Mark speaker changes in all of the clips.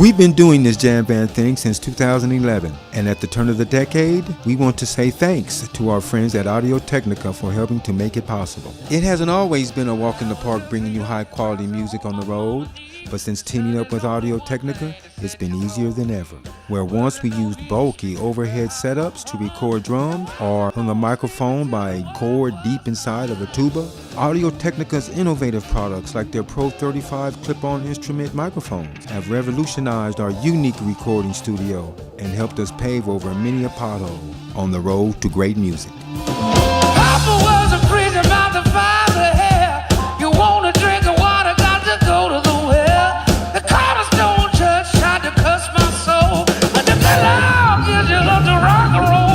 Speaker 1: We've been doing this jam band thing since 2011, and at the turn of the decade, we want to say thanks to our friends at Audio-Technica for helping to make it possible. It hasn't always been a walk in the park bringing you high-quality music on the road, but since teaming up with Audio-Technica, it's been easier than ever. Where once we used bulky overhead setups to record drums or hung a microphone by a cord deep inside of a tuba, Audio-Technica's innovative products like their Pro 35 clip-on instrument microphones have revolutionized our unique recording studio and helped us pave over many a pothole on the road to great music.
Speaker 2: Papa was a preacher about the father hair. You want to drink the water, got to go to the well. The Cornerstone Church tried to cuss my soul, but if the Lord gives you love to rock and roll.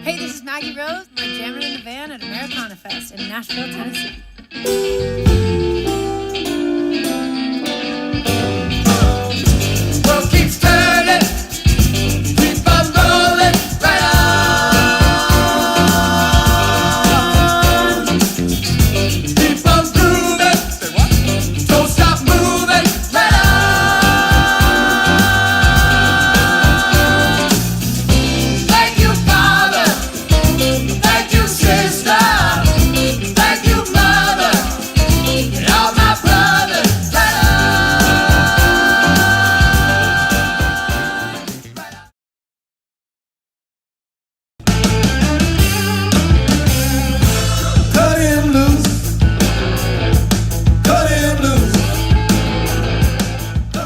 Speaker 3: Hey, this is Maggie Rose. We're jamming in the van at Americana Fest in Nashville, Tennessee.
Speaker 2: World keeps turning, keep on rolling right on. Keep on grooving, don't stop moving right on. Thank you, Father. Thank you, sister. Thank you, mother. And all my brothers right Cut him loose. Cut him loose.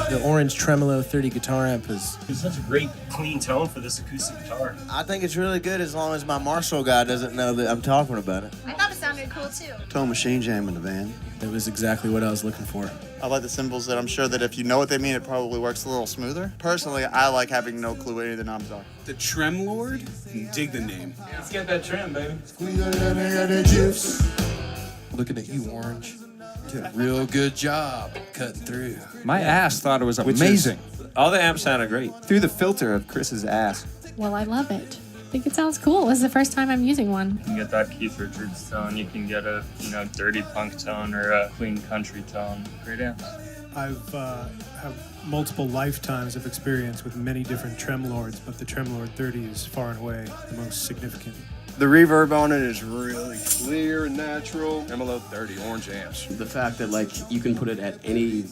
Speaker 4: The orange Tremolo 30 guitar amp is
Speaker 5: It's such a great, clean tone for this acoustic guitar.
Speaker 6: I think it's really good as long as my Marshall guy doesn't know that I'm talking about it.
Speaker 3: I thought it sounded cool too.
Speaker 7: Total machine jam in the van.
Speaker 4: it was exactly what I was looking for.
Speaker 7: I like the cymbals that I'm sure that if you know what they mean, it probably works a little smoother. Personally, I like having no clue what any of the knobs are.
Speaker 8: The Trem Lord? Dig the name.
Speaker 5: Let's get that trim, baby.
Speaker 9: Looking at you, Orange. Did a real good job cutting through.
Speaker 10: My ass thought it was amazing. All the amps sounded great. Through the filter of Chris's ass.
Speaker 11: Well, I love it. I think it sounds cool. This is the first time I'm using one.
Speaker 5: You can get that Keith Richards tone. You can get a, dirty punk tone or a clean country tone. Great amps.
Speaker 12: I've have multiple lifetimes of experience with many different Tremlords, but the Tremlord 30 is far and away the most significant.
Speaker 9: The reverb on it is really clear and natural. Tremolo 30 orange amps.
Speaker 13: The fact that you can put it at any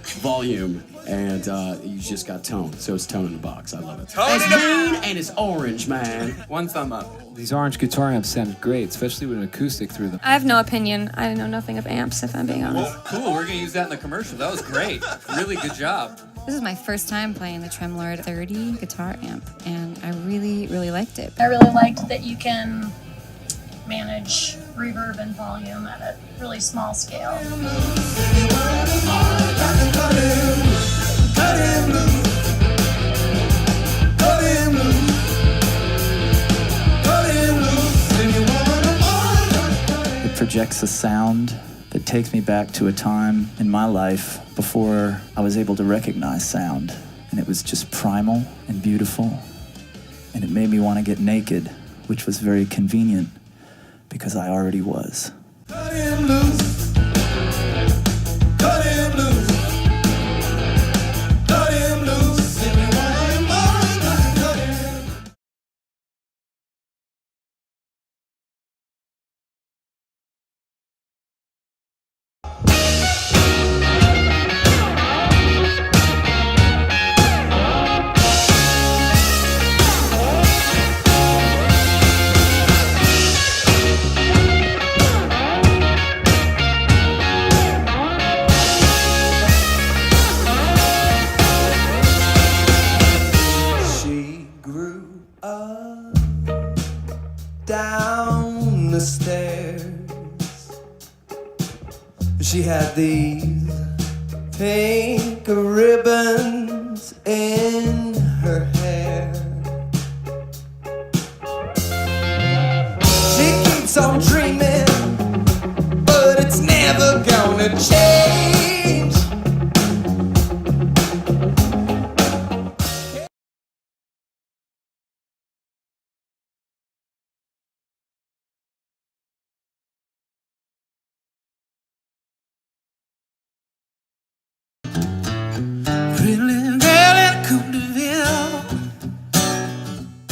Speaker 13: volume and you just got tone. So it's tone in the box. I love it. It's green and it's orange, man.
Speaker 10: One thumb up. These orange guitar amps sound great, especially with an acoustic through them.
Speaker 11: I have no opinion. I know nothing of amps, if I'm being honest.
Speaker 10: Well, cool. We're going to use that in the commercial. That was great. Really good job.
Speaker 11: This is my first time playing the Tremlord 30 guitar amp, and I really, really liked it.
Speaker 3: I really liked that you can manage reverb and volume at a really small scale.
Speaker 14: It projects a sound that takes me back to a time in my life before I was able to recognize sound. And it was just primal and beautiful. And it made me want to get naked, which was very convenient because I already was.
Speaker 2: Cut him loose. Cut him loose. Cut him loose. If you want him more, cut him. She had these pink ribbons in her hair. She keeps on dreaming, but it's never gonna change.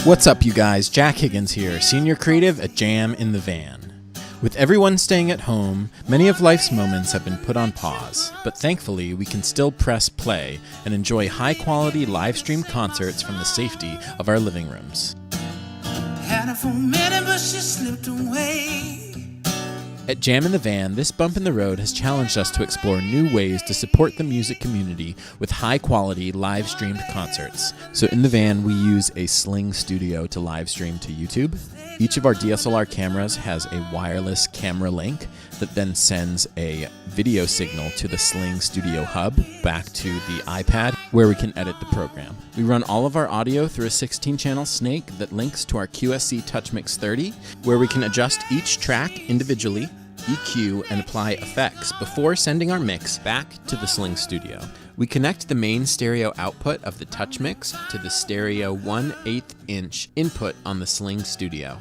Speaker 15: What's up, you guys? Jack Higgins here, Senior Creative at Jam in the Van. With everyone staying at home, many of life's moments have been put on pause, but thankfully we can still press play and enjoy high-quality live-streamed concerts from the safety of our living rooms.
Speaker 2: Had her for a minute, but she slipped away.
Speaker 15: At Jam in the Van, this bump in the road has challenged us to explore new ways to support the music community with high-quality live-streamed concerts. So in the van, we use a Sling Studio to live-stream to YouTube. Each of our DSLR cameras has a wireless camera link that then sends a video signal to the Sling Studio hub back to the iPad where we can edit the program. We run all of our audio through a 16-channel snake that links to our QSC TouchMix 30, where we can adjust each track individually, EQ, and apply effects before sending our mix back to the Sling Studio. We connect the main stereo output of the TouchMix to the stereo 1/8-inch input on the Sling Studio.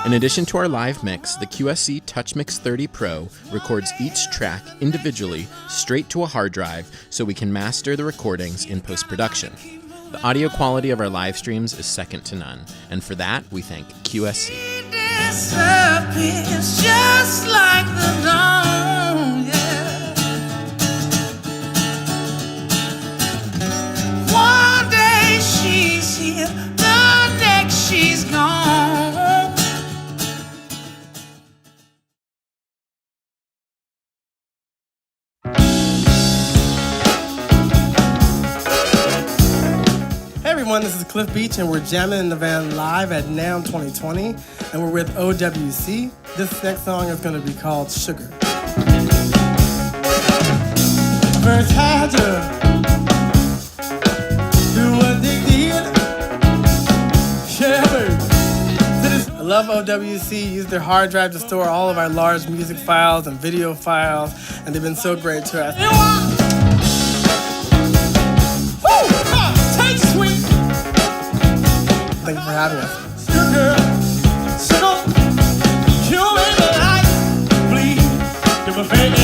Speaker 15: In addition to our live mix, the QSC TouchMix 30 Pro records each track individually straight to a hard drive so we can master the recordings in post-production. The audio quality of our live streams is second to none, and for that, we thank QSC.
Speaker 2: Disappears just like the dawn, yeah. One day she's here, the next she's gone.
Speaker 16: Hey everyone, this is Cliff Beach and we're jamming in the van live at NAMM 2020 and we're with OWC. This next song is going to be called Sugar. First had to do what they did. Yeah, baby. I love OWC. Use their hard drive to store all of our large music files and video files, and they've been so great to us. Take sweet. Thank you for having us. Sugar, sugar, you in the light, please, give a baby.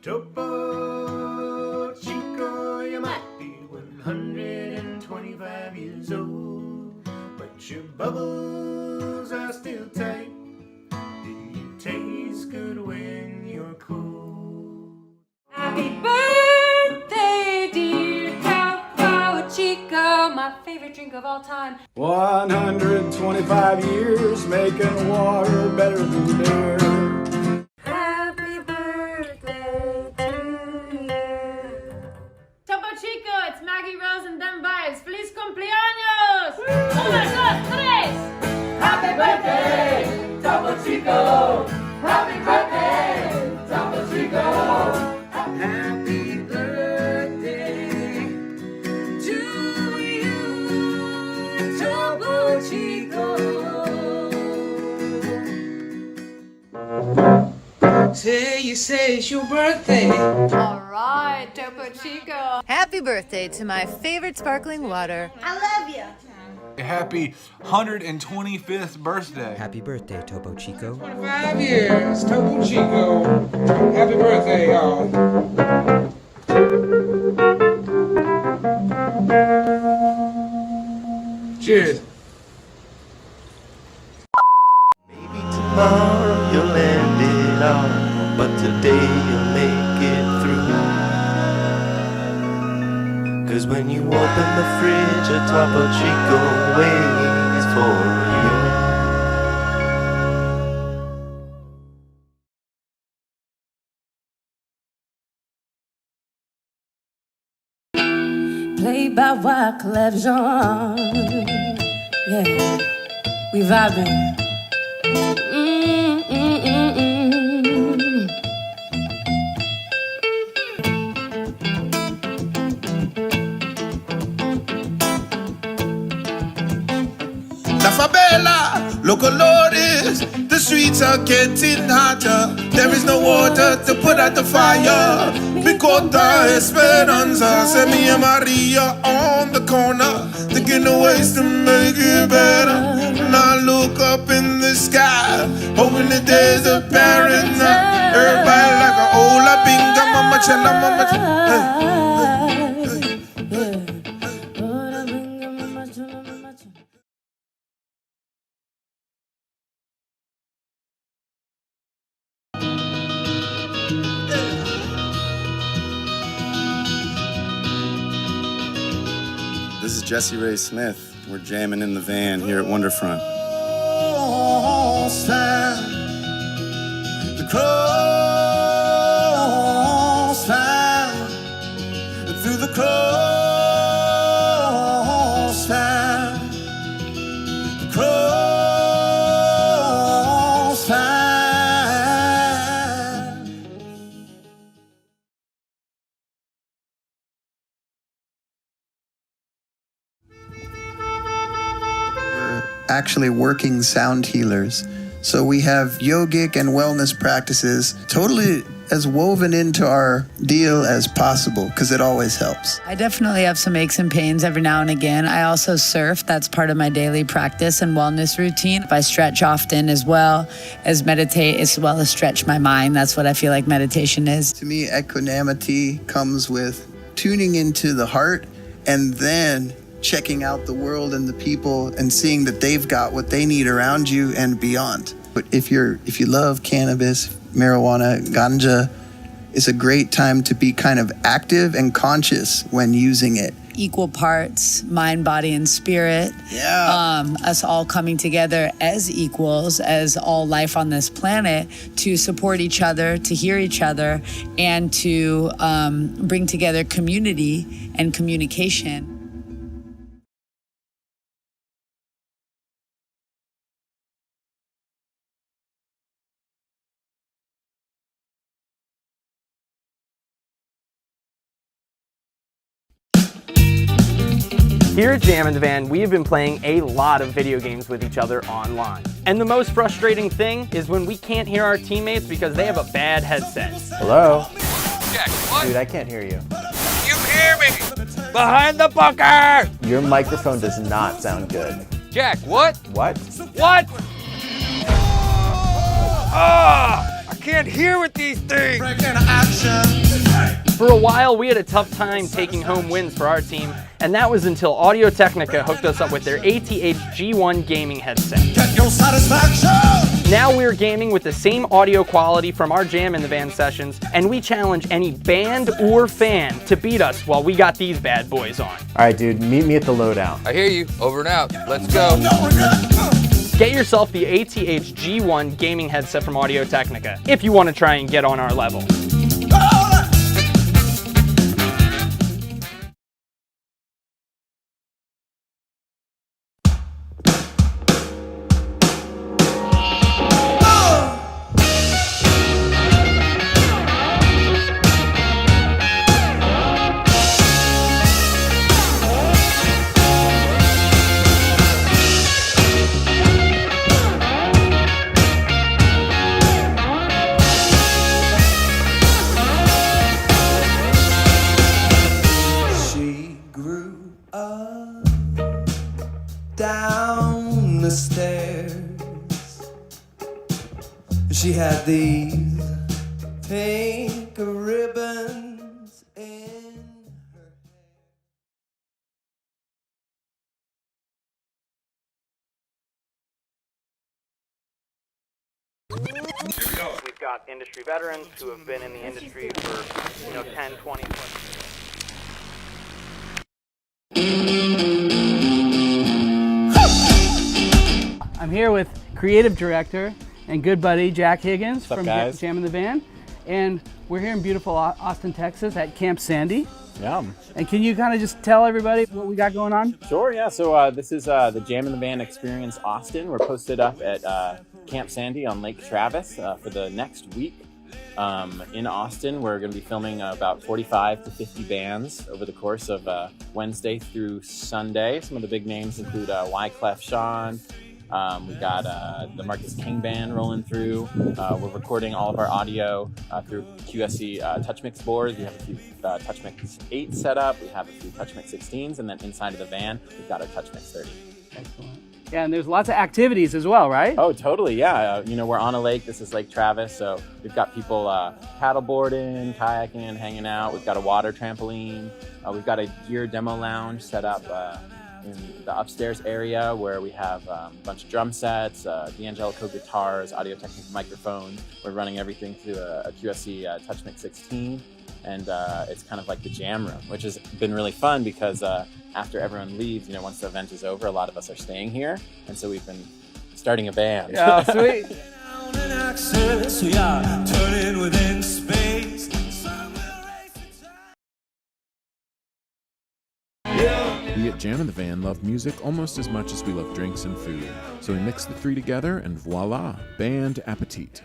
Speaker 2: Topo Chico, you might be 125 years old, but your bubbles are still tight, and you taste good when you're cold.
Speaker 17: Happy birthday, dear Topo Chico, my favorite drink of all time.
Speaker 18: 125 years making water better than beer.
Speaker 17: Chico, it's Maggie Rose and them vibes. Feliz cumpleaños! 1, 2, 3!
Speaker 2: Happy birthday, Topo Chico! Happy birthday, Topo Chico! Happy birthday to you, Topo Chico! Say it's your birthday.
Speaker 19: Alright, Topo Chico. Happy birthday to my favorite sparkling water.
Speaker 20: I love you.
Speaker 21: Happy 125th birthday.
Speaker 22: Happy birthday, Topo Chico.
Speaker 2: 25 years, Topo Chico. Happy birthday, y'all. Cheers.
Speaker 20: Tomorrow you'll end it all, but today you'll make it through. 'Cause when you open the fridge, a Topo Chico waits for you.
Speaker 17: Played by Wyclef Jean. Yeah, we vibing.
Speaker 2: La favela, Locolores, the streets are getting hotter. There is no water to put out the fire. Picota Esperanza, send me a Maria on the corner, thinking of ways to make it better. And I look up in the sky, hoping that there's a parent. Everybody like a hola binga, mama chela, mama chela.
Speaker 7: This is Jesse Ray Smith. We're jamming in the van here at Wonderfront.
Speaker 2: The crossfire, through the crossfire, the crossfire.
Speaker 22: Actually working sound healers. So we have yogic and wellness practices totally as woven into our deal as possible because it always helps.
Speaker 23: I definitely have some aches and pains every now and again. I also surf. That's part of my daily practice and wellness routine. I stretch often as well as meditate, as well as stretch my mind. That's what I feel like meditation is.
Speaker 22: To me, equanimity comes with tuning into the heart and then checking out the world and the people and seeing that they've got what they need around you and beyond. But if you love cannabis, marijuana, ganja, it's a great time to be kind of active and conscious when using it.
Speaker 23: Equal parts, mind, body, and spirit.
Speaker 22: Yeah.
Speaker 23: Us all coming together as equals, as all life on this planet, to support each other, to hear each other, and to bring together community and communication.
Speaker 24: Here at Jam in the Van, we have been playing a lot of video games with each other online. And the most frustrating thing is when we can't hear our teammates because they have a bad headset.
Speaker 25: Hello?
Speaker 24: Jack, what?
Speaker 25: Dude, I can't hear you.
Speaker 24: You hear me! Behind the bunker!
Speaker 25: Your microphone does not sound good.
Speaker 24: Jack, what?
Speaker 25: What?
Speaker 24: What? Ah! I can't hear with these things! For a while, we had a tough time taking home wins for our team, and that was until Audio Technica hooked us up with their ATH G1 gaming headset.
Speaker 2: Get your satisfaction!
Speaker 24: Now we're gaming with the same audio quality from our Jam in the Van sessions, and we challenge any band or fan to beat us while we got these bad boys on.
Speaker 25: All right, dude, meet me at the loadout.
Speaker 24: I hear you. Over and out. Let's go. Get yourself the ATH G1 gaming headset from Audio Technica if you want to try and get on our level.
Speaker 2: Down the stairs, she had these pink ribbons in
Speaker 24: We've got industry veterans who have been in the industry for 10, 20 plus.
Speaker 1: I'm here with creative director and good buddy Jack Higgins
Speaker 4: What's up,
Speaker 1: from
Speaker 4: guys?
Speaker 1: Jam in the Van, and we're here in beautiful Austin, Texas at Camp Sandy.
Speaker 4: Yum.
Speaker 1: And can you kind of just tell everybody what we got going on?
Speaker 4: Sure, yeah. So this is the Jam in the Van Experience Austin. We're posted up at Camp Sandy on Lake Travis for the next week. In Austin, we're going to be filming about 45 to 50 bands over the course of Wednesday through Sunday. Some of the big names include Wyclef Jean. We've got the Marcus King Band rolling through. We're recording all of our audio through QSC TouchMix boards. We have a few TouchMix 8 set up. We have a few TouchMix 16s, and then inside of the van, we've got our TouchMix 30.
Speaker 1: Excellent. Yeah, and there's lots of activities as well, right?
Speaker 4: Oh, totally, yeah. We're on a lake. This is Lake Travis, so we've got people paddleboarding, kayaking, hanging out. We've got a water trampoline. We've got a gear demo lounge set up in the upstairs area where we have a bunch of drum sets, D'Angelico guitars, Audio-Technica microphones. We're running everything through a QSC TouchMix 16. And it's kind of like the jam room, which has been really fun because after everyone leaves, once the event is over, a lot of us are staying here. And so we've been starting a band.
Speaker 1: Yeah, sweet.
Speaker 15: We at Jam in the Van love music almost as much as we love drinks and food. So we mix the three together and voila, band appetit.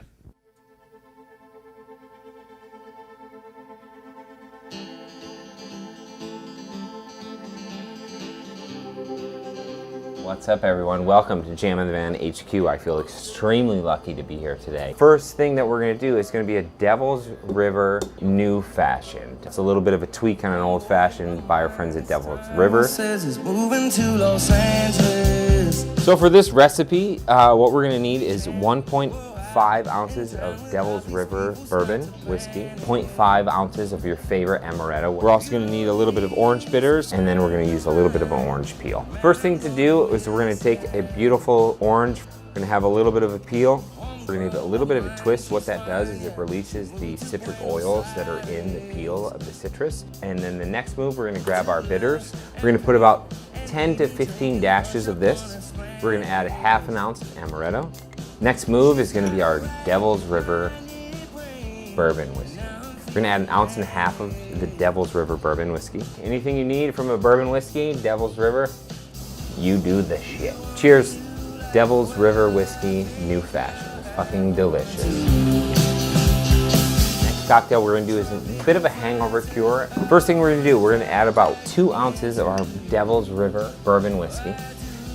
Speaker 5: What's up, everyone? Welcome to Jam in the Van HQ. I feel extremely lucky to be here today. First thing that we're going to do is going to be a Devil's River new fashion. It's a little bit of a tweak on an old fashioned by our friends at Devil's River. So for this recipe, what we're going to need is 1.5 ounces of Devil's River bourbon whiskey, 0.5 ounces of your favorite amaretto. We're also going to need a little bit of orange bitters, and then we're going to use a little bit of an orange peel. First thing to do is we're going to take a beautiful orange. We're going to have a little bit of a peel. We're going to give it a little bit of a twist. What that does is it releases the citric oils that are in the peel of the citrus. And then the next move, we're going to grab our bitters. We're going to put about 10 to 15 dashes of this. We're going to add half an ounce of amaretto. Next move is going to be our Devil's River bourbon whiskey. We're going to add 1.5 ounces of the Devil's River bourbon whiskey. Anything you need from a bourbon whiskey, Devil's River, you do the shit. Cheers, Devil's River whiskey, new fashion. It's fucking delicious. Next cocktail we're going to do is a bit of a hangover cure. First thing we're going to do, we're going to add about 2 ounces of our Devil's River bourbon whiskey.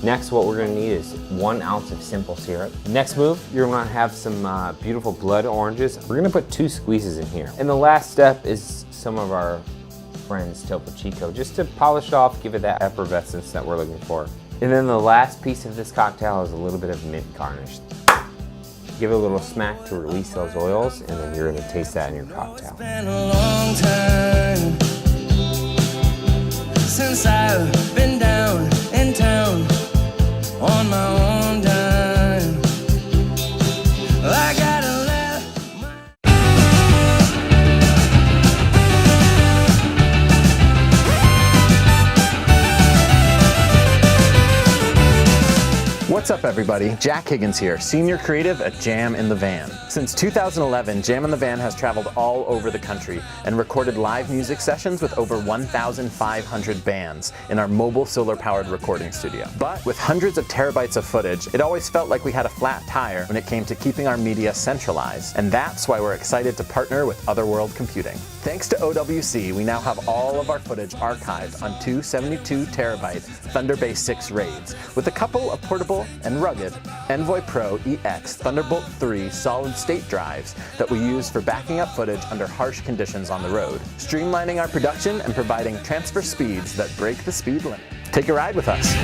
Speaker 5: Next, what we're going to need is 1 ounce of simple syrup. Next move, you're going to have some beautiful blood oranges. We're going to put 2 squeezes in here. And the last step is some of our friends Topo Chico, just to polish off, give it that effervescence that we're looking for. And then the last piece of this cocktail is a little bit of mint garnish. Give it a little smack to release those oils, and then you're going to taste that in your cocktail.
Speaker 2: It's been a long time since I've been down in town on my own dime. I gotta
Speaker 6: What's up, everybody? Jack Higgins here, Senior Creative at Jam in the Van. Since 2011, Jam in the Van has traveled all over the country and recorded live music sessions with over 1,500 bands in our mobile solar-powered recording studio. But with hundreds of terabytes of footage, it always felt like we had a flat tire when it came to keeping our media centralized, and that's why we're excited to partner with Otherworld Computing. Thanks to OWC, we now have all of our footage archived on 2 72-terabyte Thunderbase 6 RAIDs, with a couple of portable and rugged Envoy Pro EX Thunderbolt 3 solid-state drives that we use for backing up footage under harsh conditions on the road, streamlining our production and providing transfer speeds that break the speed limit. Take a ride with us.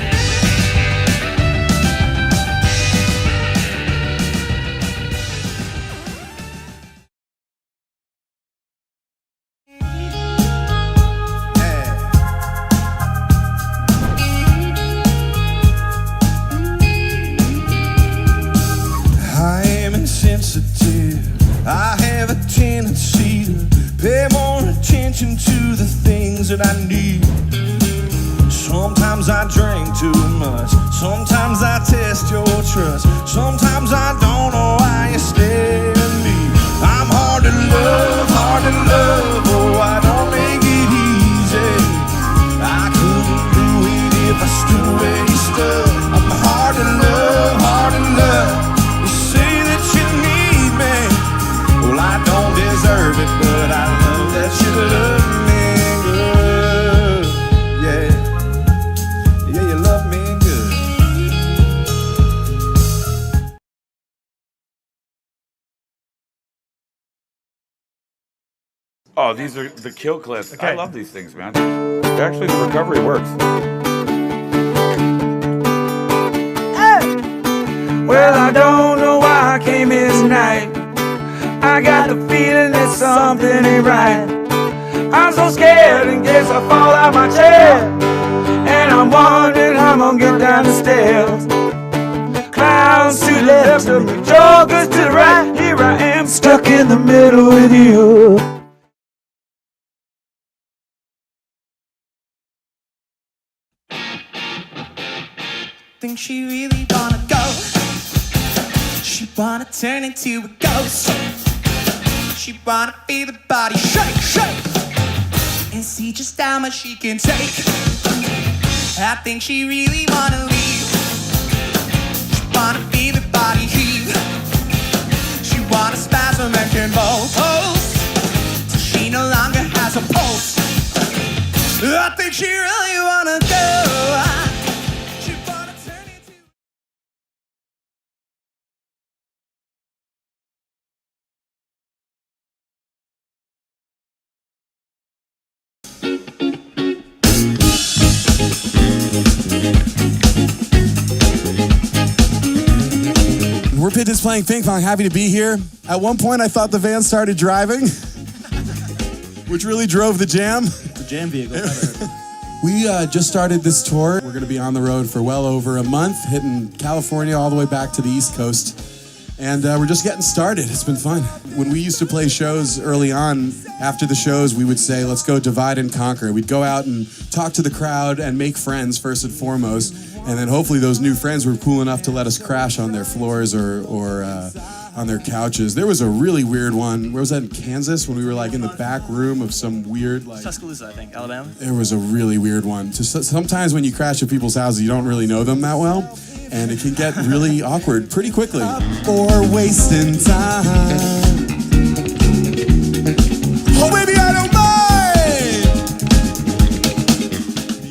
Speaker 2: Sometimes I test your trust. Sometimes I don't know why you stay with me. I'm hard to love, oh, I don't make it easy. I couldn't do it if I stood where you stood. I'm hard to love, you say that you need me. Well, I don't deserve it, but I love that you love me good. Yeah, you love me good.
Speaker 8: Oh, these are the kill clips. I love these things, man. Actually, the recovery works.
Speaker 2: Well, I don't know why I came here tonight. I got the feeling that something ain't right. I'm so scared in case I fall out my chair, and I'm wondering how I'm gonna get down the stairs. Clowns to the left of me, jokers to the right. Here I am, stuck in the middle with you. Think she really wanna go. She wanna turn into a ghost. She wanna feel the body shake, shake, and see just how much she can take. I think she really wanna leave. She wanna feel the body heave. She wanna spasm and convulse till she no longer has a pulse. I think she really wanna go.
Speaker 9: We're Pigeons playing ping pong. Happy to be here. At one point, I thought the van started driving, which really drove the jam.
Speaker 10: The jam vehicle.
Speaker 9: We just started this tour. We're going to be on the road for well over a month, hitting California all the way back to the East Coast. And we're just getting started. It's been fun. When we used to play shows early on, after the shows, we would say, let's go divide and conquer. We'd go out and talk to the crowd and make friends first and foremost. And then hopefully those new friends were cool enough to let us crash on their floors or on their couches. There was a really weird one. Where was that, in Kansas? When we were like in the back room of some weird, like,
Speaker 10: Tuscaloosa, I think, Alabama.
Speaker 9: There was a really weird one. Sometimes when you crash at people's houses, you don't really know them that well. And it can get really awkward pretty quickly. Or wasting time. Oh, baby, I don't mind!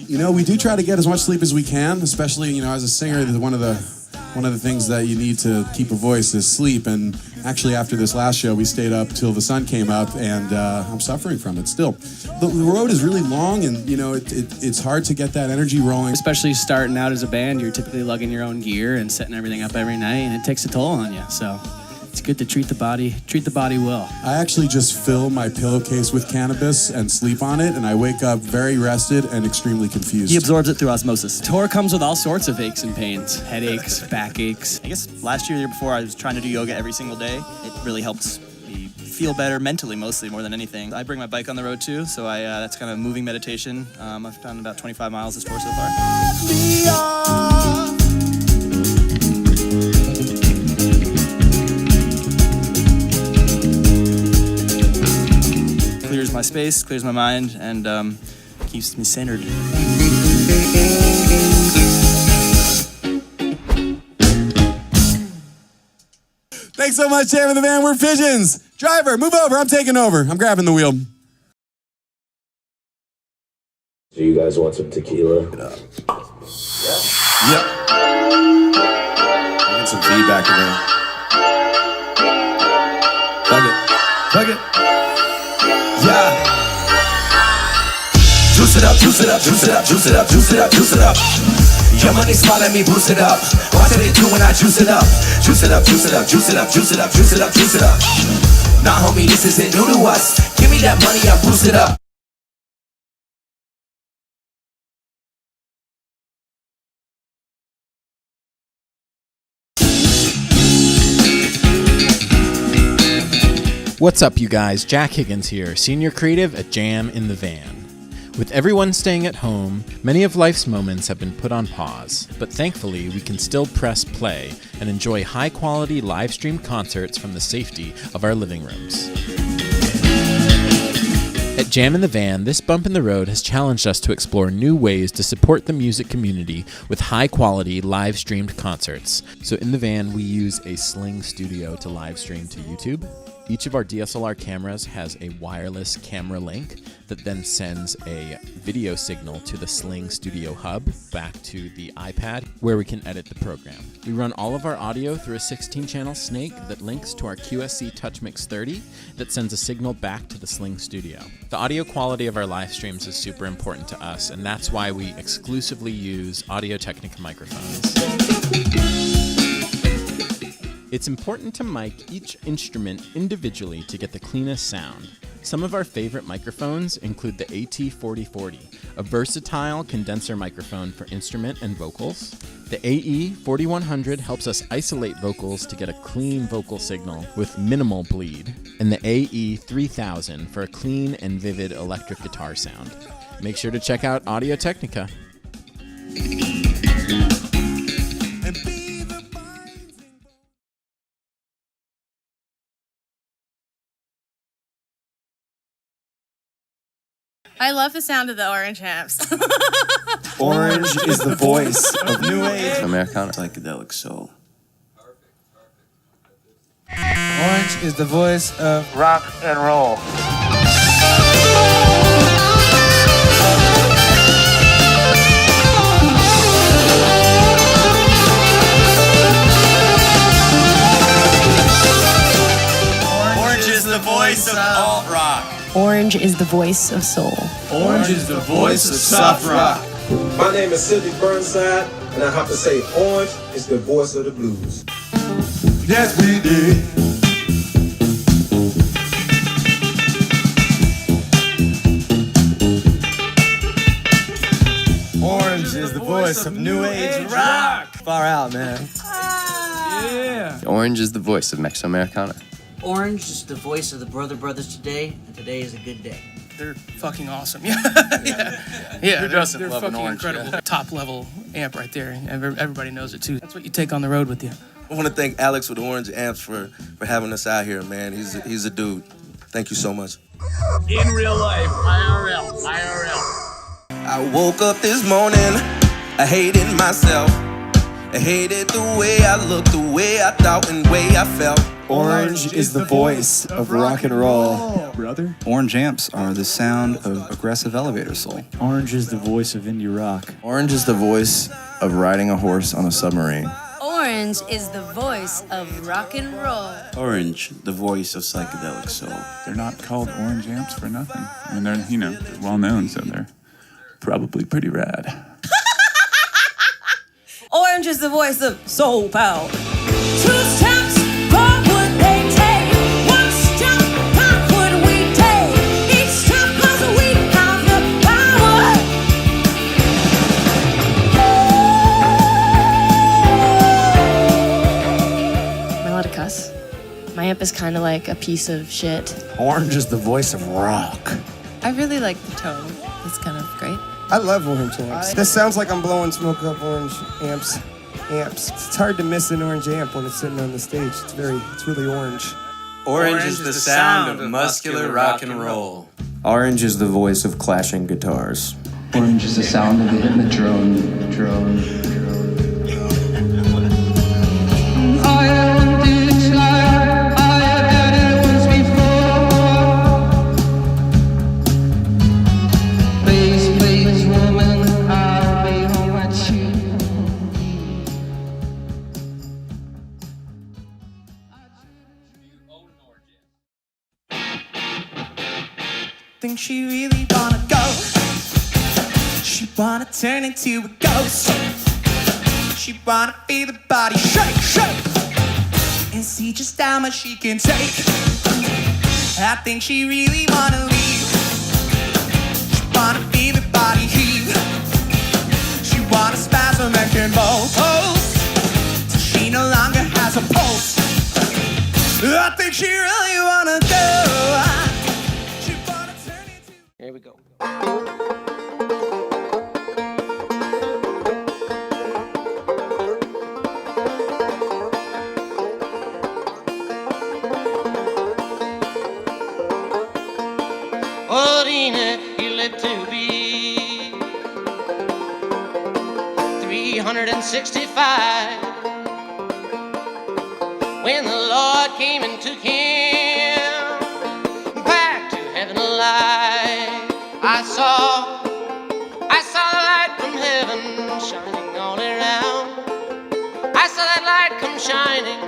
Speaker 9: You know, we do try to get as much sleep as we can, especially, you know, as a singer, one of the things that you need to keep a voice is sleep. And actually, after this last show, we stayed up till the sun came up, and I'm suffering from it still. The road is really long, and you know it's hard to get that energy rolling.
Speaker 12: Especially starting out as a band, you're typically lugging your own gear and setting everything up every night, and it takes a toll on you. So it's good to treat the body well.
Speaker 9: I actually just fill my pillowcase with cannabis and sleep on it, and I wake up very rested and extremely confused.
Speaker 10: He absorbs it through osmosis.
Speaker 12: Tour comes with all sorts of aches and pains, headaches, backaches.
Speaker 10: I guess last year, the year before, I was trying to do yoga every single day. It really helps me feel better mentally, mostly, more than anything. I bring my bike on the road too, so that's kind of moving meditation. I've done about 25 miles this tour so far. Clears my space, clears my mind, and keeps me centered.
Speaker 9: Thanks so much, Jam in the Van. We're Pigeons. Driver, move over. I'm taking over. I'm grabbing the wheel.
Speaker 13: Do you guys want some tequila?
Speaker 9: Yep. I get some feedback in there. Plug it.
Speaker 2: Yeah. Juice it up, juice it up, juice it up, juice it up, juice it up, juice it up. Your money smile at me, boost it up. Watch what they do when I juice it up. Juice it up, juice it up, juice it up, juice it up, juice it up, juice it up. Nah, homie, this isn't new to us. Give me that money, I boost it up.
Speaker 15: What's up, you guys? Jack Higgins here, Senior Creative at Jam in the Van. With everyone staying at home, many of life's moments have been put on pause, but thankfully we can still press play and enjoy high-quality live-streamed concerts from the safety of our living rooms. At Jam in the Van, this bump in the road has challenged us to explore new ways to support the music community with high-quality live-streamed concerts. So in the van, we use a Sling Studio to live stream to YouTube. Each of our DSLR cameras has a wireless camera link that then sends a video signal to the Sling Studio hub back to the iPad where we can edit the program. We run all of our audio through a 16-channel snake that links to our QSC TouchMix 30 that sends a signal back to the Sling Studio. The audio quality of our live streams is super important to us, and that's why we exclusively use Audio-Technica microphones. It's important to mic each instrument individually to get the cleanest sound. Some of our favorite microphones include the AT4040, a versatile condenser microphone for instrument and vocals. The AE4100 helps us isolate vocals to get a clean vocal signal with minimal bleed, and the AE3000 for a clean and vivid electric guitar sound. Make sure to check out Audio-Technica.
Speaker 3: I love the sound of the orange amps.
Speaker 11: Orange is the voice of New Age
Speaker 14: Americana psychedelic soul.
Speaker 11: Orange is the voice of rock and roll.
Speaker 14: Orange is the voice of alt rock.
Speaker 3: Orange is the voice of soul.
Speaker 11: Orange is the voice of soft rock.
Speaker 16: My name is Sidney Burnside, and I have to say, Orange is the voice of the blues.
Speaker 11: Yes, we did. Orange is the voice of New Age rock. Far out, man. Yeah.
Speaker 14: Orange is the voice of Mexico-Americana.
Speaker 18: Orange is the voice of the Brothers today, and today is a good day.
Speaker 26: They're fucking awesome. Yeah.
Speaker 14: Who doesn't
Speaker 26: they're
Speaker 14: love an
Speaker 26: fucking
Speaker 14: orange?
Speaker 26: incredible.
Speaker 14: Yeah.
Speaker 26: Top level amp right there. Everybody knows it too. That's what you take on the road with you.
Speaker 11: I want to thank Alex with Orange Amps for having us out here, man. He's a dude. Thank you so much.
Speaker 14: In real life, IRL.
Speaker 11: I woke up this morning, I hated myself. I hated the way I looked, the way I thought, and the way I felt.
Speaker 25: Orange is the voice of rock and roll.
Speaker 27: Brother? Orange amps are the sound of aggressive elevator soul.
Speaker 28: Orange is the voice of indie rock.
Speaker 14: Orange is the voice of riding a horse on a submarine.
Speaker 3: Orange is the voice of rock and roll.
Speaker 14: Orange, the voice of psychedelic soul.
Speaker 8: They're not called orange amps for nothing. I mean, they're well known, so they're probably pretty rad.
Speaker 3: Orange is the voice of soul power. 2 steps forward they take. 1 step backward we take. Each step 'cause we have the power. Am I allowed to cuss? My amp is kind of like a piece of shit.
Speaker 11: Orange is the voice of rock.
Speaker 3: I really like the tone. It's kind of great.
Speaker 11: I love orange amps. This sounds like I'm blowing smoke up orange amps. It's hard to miss an orange amp when it's sitting on the stage. It's really orange.
Speaker 14: Orange is the sound of muscular rock and roll.
Speaker 16: Orange is the voice of clashing guitars.
Speaker 28: Orange is the sound of the drone.
Speaker 11: Think she really wanna go. She wanna turn into a ghost. She wanna feel the body shake, shake, and see just how much she can take. I think she really wanna leave. She wanna feel the body heave. She wanna spasm and convulse till she no longer has a pulse. I think she really wanna go.
Speaker 7: Here we go.
Speaker 2: Old Enoch, he lived to be 365 when the Lord came and took him back to heaven alive. I saw the light from heaven shining all around. I saw that light come shining.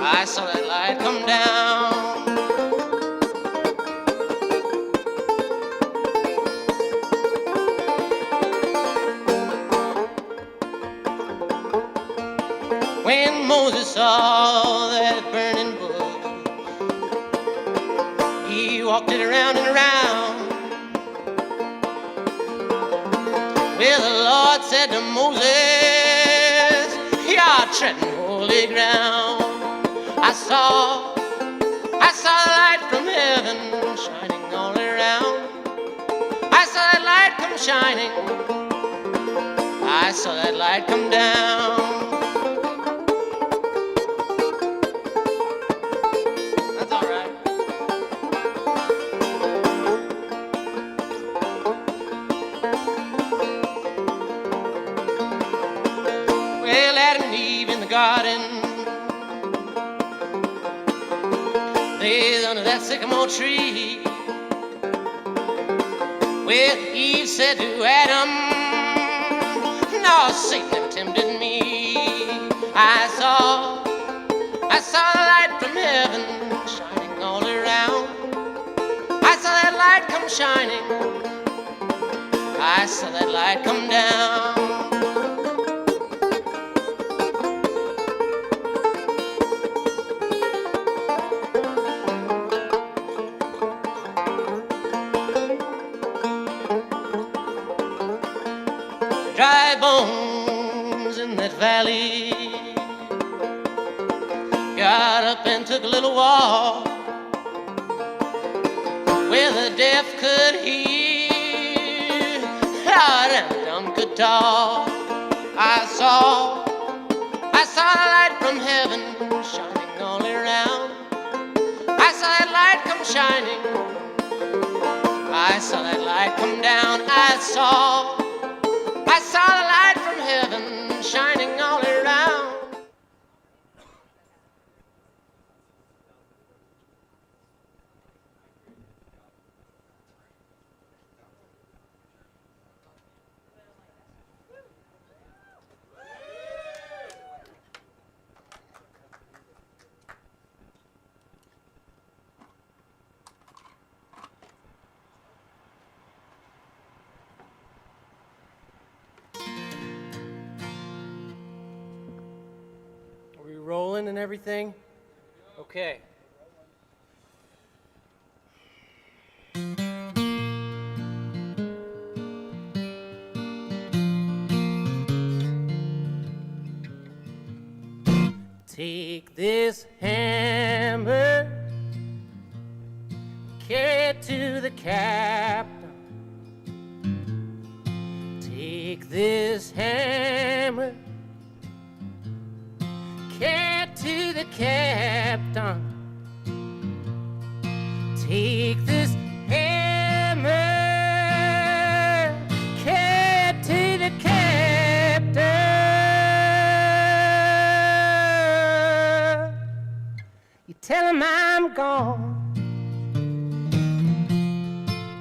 Speaker 2: I saw that light come down. When Moses saw that burning bush, he walked it around and around. Well, the Lord said to Moses, you're treading holy ground. I saw the light from heaven shining all around. I saw that light come shining. I saw that light come down. Garden, laid under that sycamore tree. Well, Eve said to Adam, no, Satan never tempted me. I saw the light from heaven shining all around. I saw that light come shining. I saw that light come down. Dry bones in that valley got up and took a little walk where the deaf could hear, Lord, and the dumb could talk. I saw the light from heaven shining all around. I saw that light come shining. I saw that light come down. I saw the light from heaven shining all around. Rolling and everything? Okay. Take this hammer, carry it to the captain. Take this hammer, carry it to the captain. Take this hammer, carry it to the captain. You tell him I'm gone.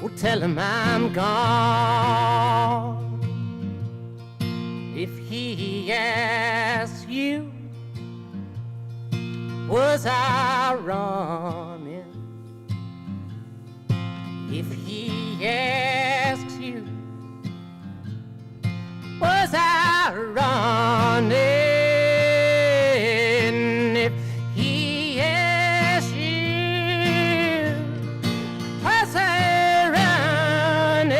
Speaker 2: Oh, tell him I'm gone. If he asks you, was I running? If he asks you, was I running? If he asks you, was I running?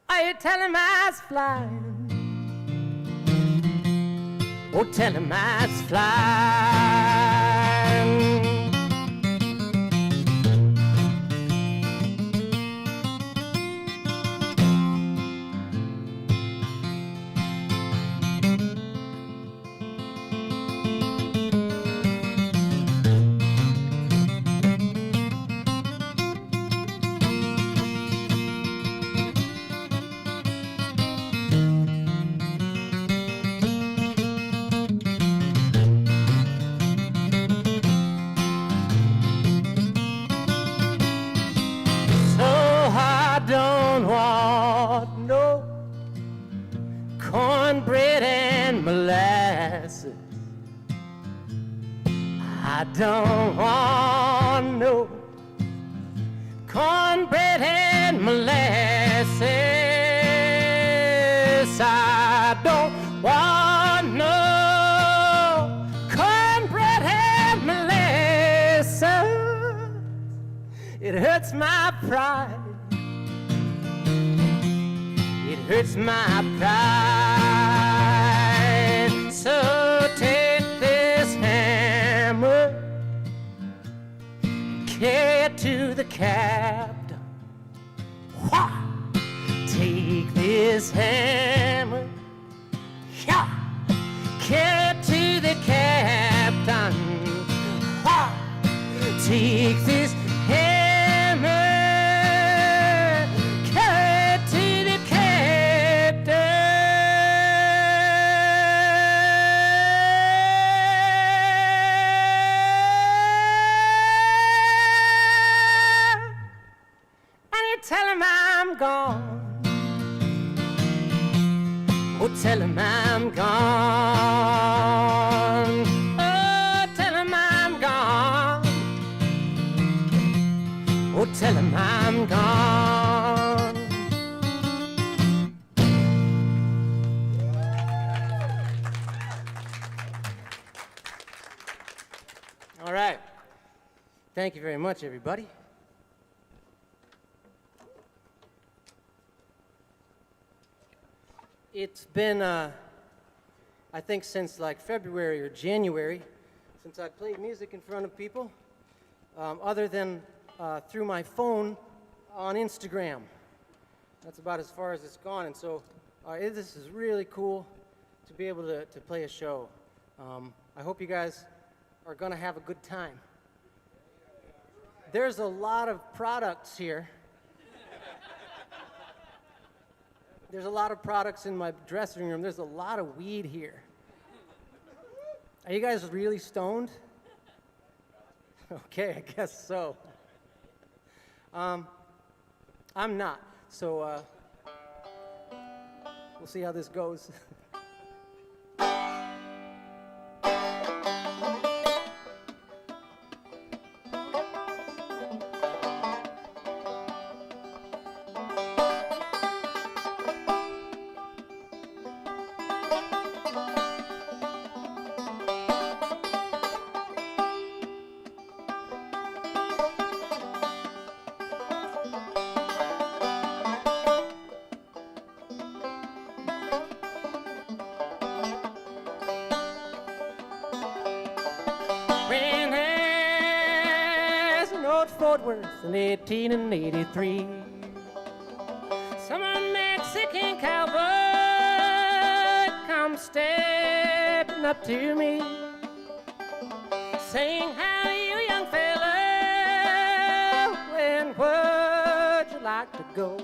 Speaker 2: Are you telling me I was flying?
Speaker 7: Oh, tell him I was flying. Don't want no cornbread and molasses. I don't want no cornbread and molasses. I don't want no cornbread and molasses. It hurts my pride. It hurts my pride. So take this hammer, carry it to the captain. Wha! Take this hammer, yeah, carry it to the captain. Wha! Take this hammer. Tell him I'm gone. Oh, tell him I'm gone. Oh, tell him I'm gone. Oh, tell him I'm gone. All right. Thank you very much, everybody. It's been, I think since like February or January, since I played music in front of people, other than through my phone on Instagram. That's about as far as it's gone, and so this is really cool to be able to play a show. I hope you guys are gonna have a good time. There's a lot of products here. There's a lot of products in my dressing room. There's a lot of weed here. Are you guys really stoned? Okay, I guess so. I'm not, so we'll see how this goes. Fort Worth in 1883. Some Mexican cowboy come stepping up to me, saying, "How you young fella, when would you like to go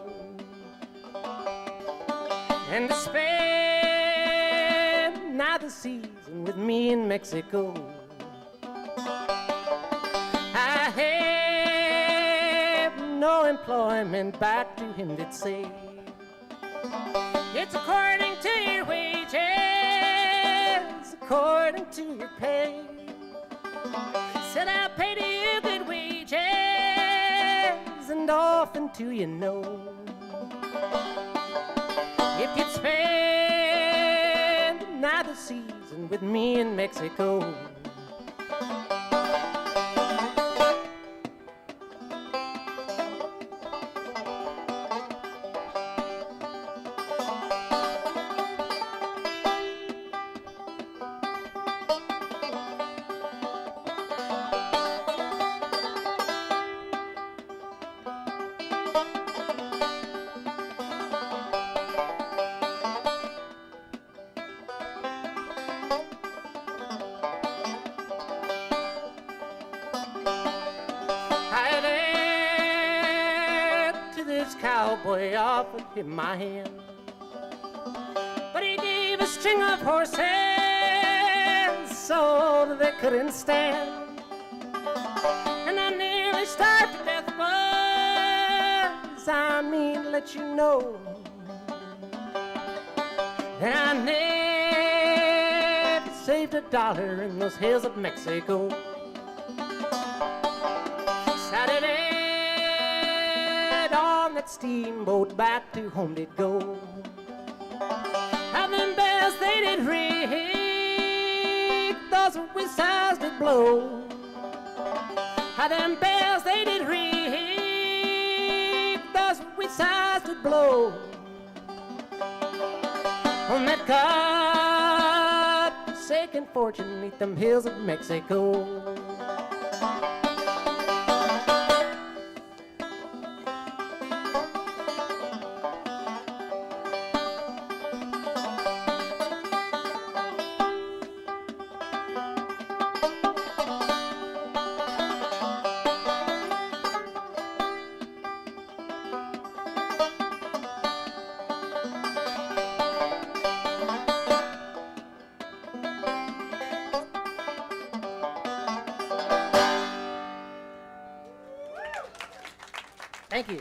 Speaker 7: and to spend another season with me in Mexico?" I have no employment, back to him did say, "It's according to your wages, according to your pay." Said, "I'll pay to you good wages, and often to you know, if you'd spend another season with me in Mexico." cowboy offered him my hand. But he gave a string of horses so they couldn't stand. And I nearly starved to death, boys. I mean to let you know that I never saved a dollar in those hills of Mexico. Saturday dawn, that steamboat back to home did go. How them bells they did ring, those whistles did blow. How them bells they did ring, those whistles did blow. On that God-forsaken fortune neath them hills of Mexico. Thank you.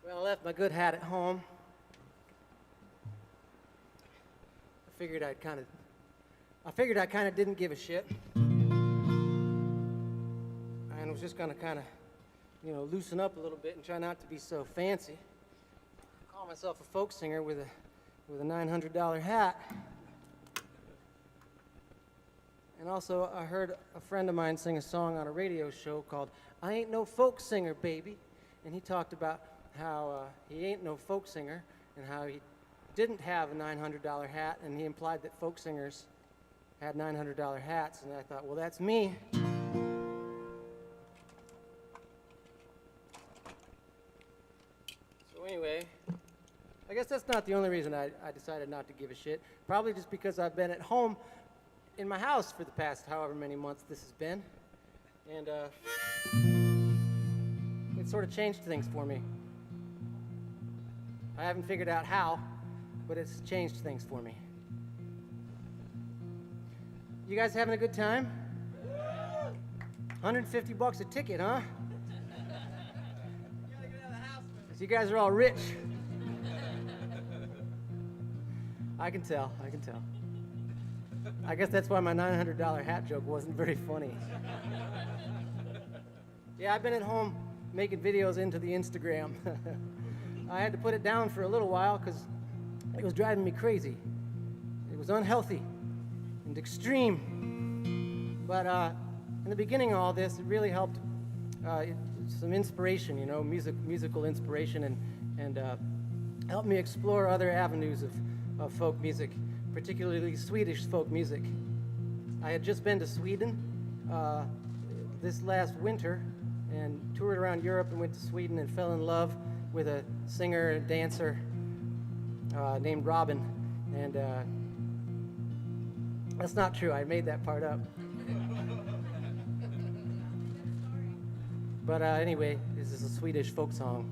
Speaker 7: Well, I left my good hat at home. I figured I kind of didn't give a shit. And was just gonna kind of, loosen up a little bit and try not to be so fancy. Call myself a folk singer with a $900 hat. And also, I heard a friend of mine sing a song on a radio show called I Ain't No Folk Singer, Baby. And he talked about how he ain't no folk singer and how he didn't have a $900 hat, and he implied that folk singers had $900 hats. And I thought, well, that's me. So anyway, I guess that's not the only reason I decided not to give a shit. Probably just because I've been at home in my house for the past however many months this has been, and it sort of changed things for me. I haven't figured out how, but it's changed things for me. You guys having a good time? $150 a ticket, huh? You guys are all rich. I can tell. I guess that's why my $900 hat joke wasn't very funny. Yeah, I've been at home making videos into the Instagram. I had to put it down for a little while because it was driving me crazy. It was unhealthy and extreme. But in the beginning of all this, it really helped some inspiration, musical inspiration, and helped me explore other avenues of folk music, particularly Swedish folk music. I had just been to Sweden this last winter and toured around Europe and went to Sweden and fell in love with a singer and dancer named Robin. And that's not true, I made that part up. But anyway, this is a Swedish folk song.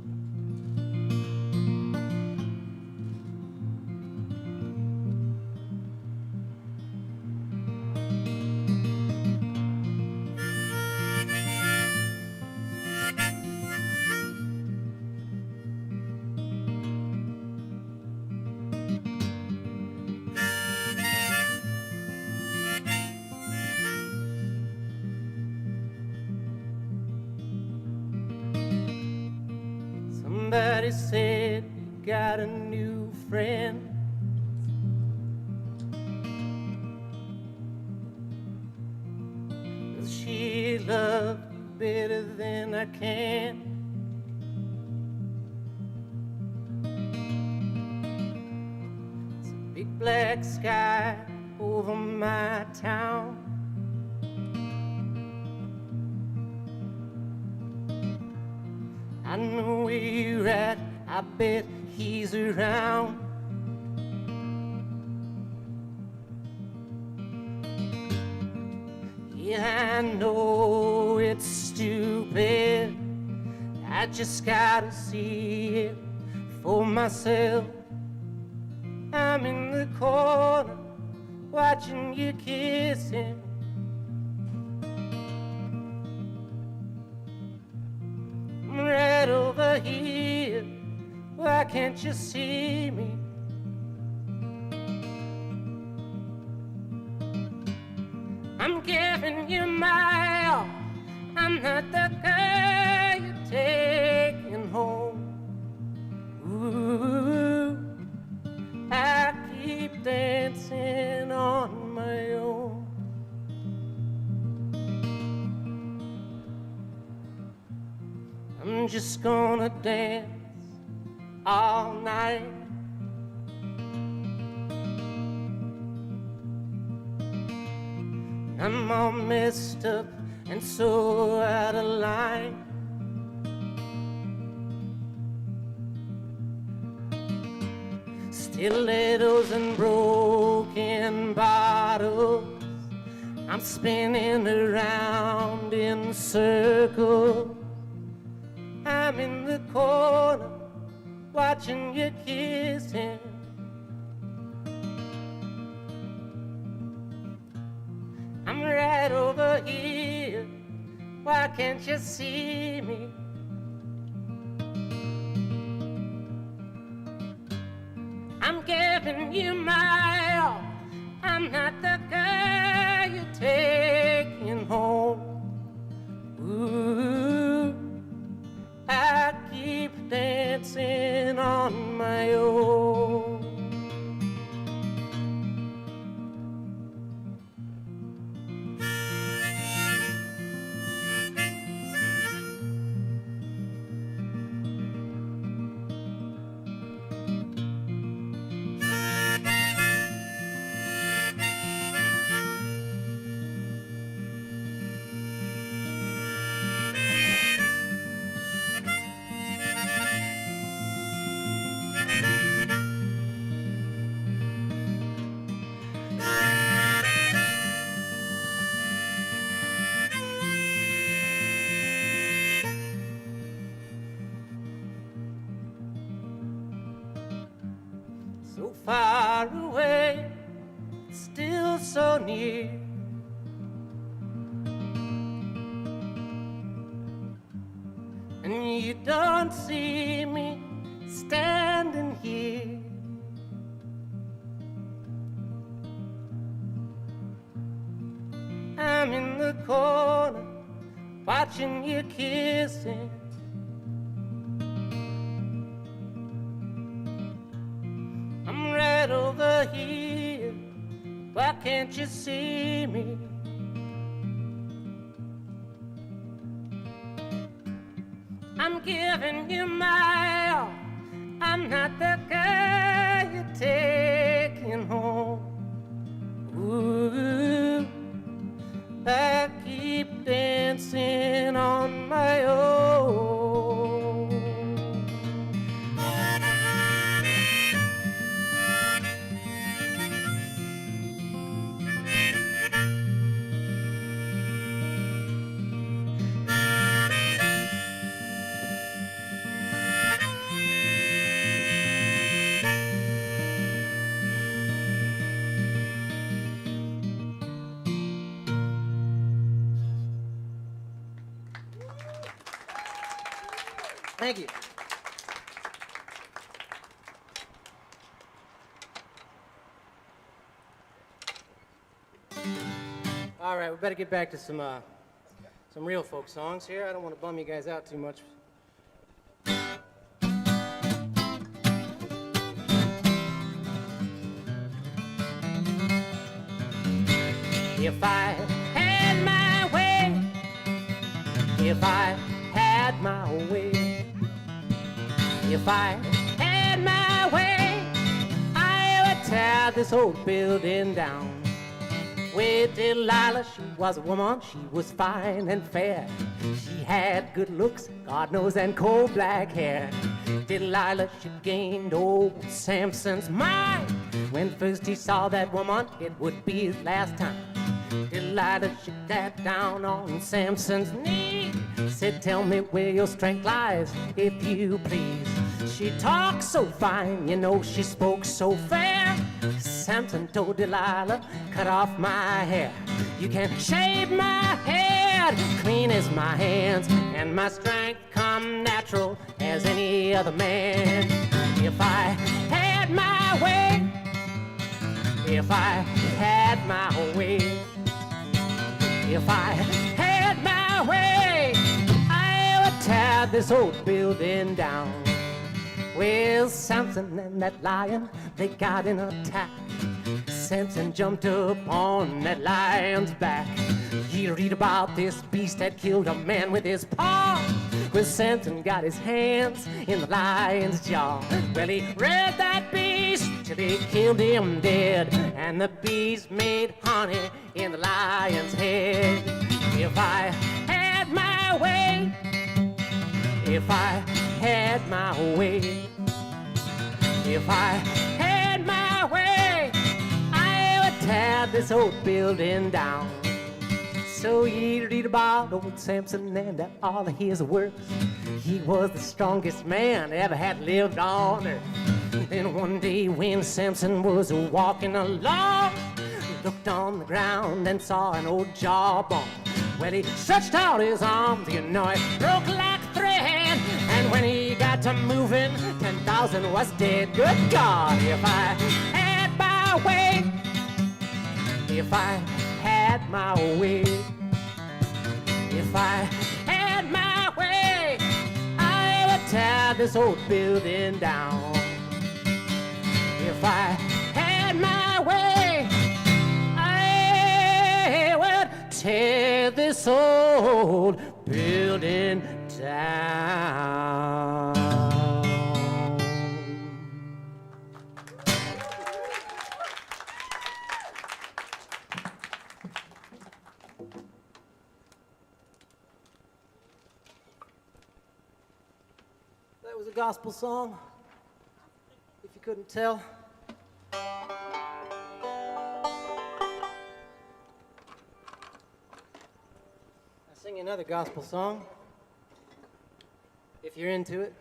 Speaker 7: Somebody said you got a new friend. She loved you better than I can. It's a big black sky over my town. I know where you're at, I bet he's around. Yeah, I know it's stupid. I just gotta see it for myself. I'm in the corner watching you kissing. I'm right over here. Why can't you see me? I'm giving you my all. I'm not the girl you're taking home. Ooh, I keep dancing on my own. I'm just gonna dance all night. I'm all messed up and so out of line. Stilettos and broken bottles, I'm spinning around in circles. I'm in the corner watching you kissing. I'm right over here. Why can't you see me? I'm giving you my all. I'm not the girl you're taking home. Ooh, I keep dancing on my own. So far away, still so near. And you don't see me standing here. I'm in the corner watching you kissing. I'm right over here. Why can't you see me? I'm giving you my all. I'm not the girl you're taking home. Ooh, I keep dancing on my own. Thank you. All right, we better get back to some real folk songs here. I don't want to bum you guys out too much. If I had my way, if I had my way, if I had my way, I would tear this old building down. With Delilah, she was a woman, she was fine and fair. She had good looks, God knows, and coal black hair. Delilah, she gained old Samson's mind. When first he saw that woman, it would be his last time. Delilah, she got down on Samson's knee. Said, tell me where your strength lies, if you please. She talked so fine, you know she spoke so fair. Samson told Delilah, cut off my hair. You can shave my head, clean as my hands, and my strength come natural as any other man. If I had my way, if I had my way, if I had my way, I would tear this old building down. Well, Samson and that lion, they got in an attack. Samson jumped up on that lion's back. You read about this beast that killed a man with his paw. Well, Samson got his hands in the lion's jaw. Well, he read that beast till they killed him dead. And the beast made honey in the lion's head. If I had my way, if I had my way, if I had my way, I would tear this old building down. So you read about old Samson and all of his works. He was the strongest man ever had lived on earth. Then one day when Samson was walking along, he looked on the ground and saw an old jawbone. Well, he stretched out his arms, you know it broke like thread. And when he got to moving, 10,000 was dead. Good God, if I had my way, if I had my way, if I had my way, I would tear this old building down. If I had my way, I would tear this old building down. That was a gospel song, if you couldn't tell. I'll sing you another gospel song, if you're into it.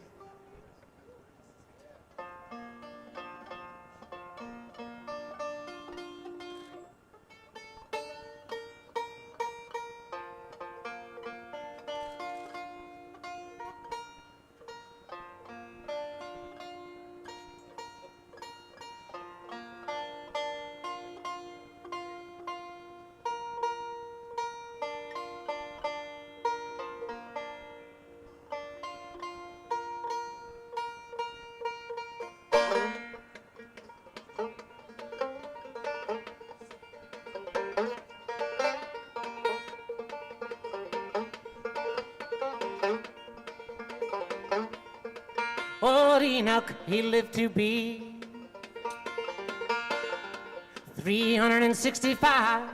Speaker 7: Old Enoch, he lived to be 365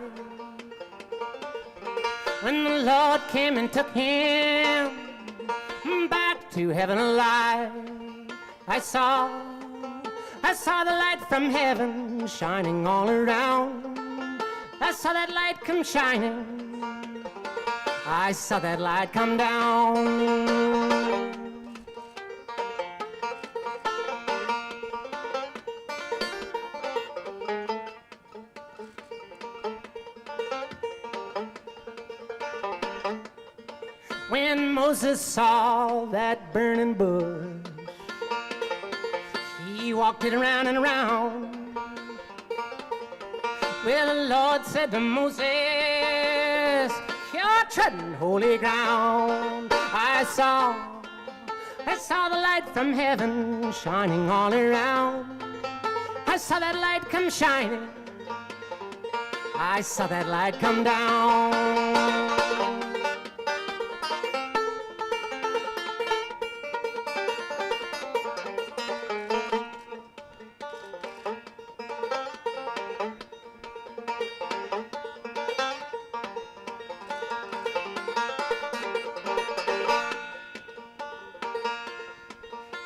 Speaker 7: when the Lord came and took him back to heaven alive. I saw the light from heaven shining all around. I saw that light come shining. I saw that light come down. When Moses saw that burning bush, he walked it around and around. Well, the Lord said to Moses, you're treading holy ground. I saw the light from heaven shining all around. I saw that light come shining. I saw that light come down.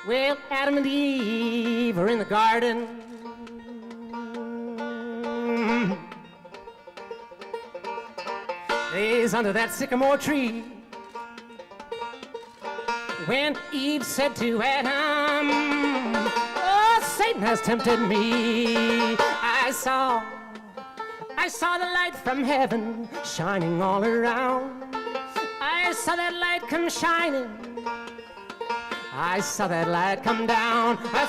Speaker 7: Well, Adam and Eve are in the garden. was under that sycamore tree when Eve said to Adam, oh, Satan has tempted me. I saw the light from heaven shining all around. I saw that light come shining. I saw that light come down. I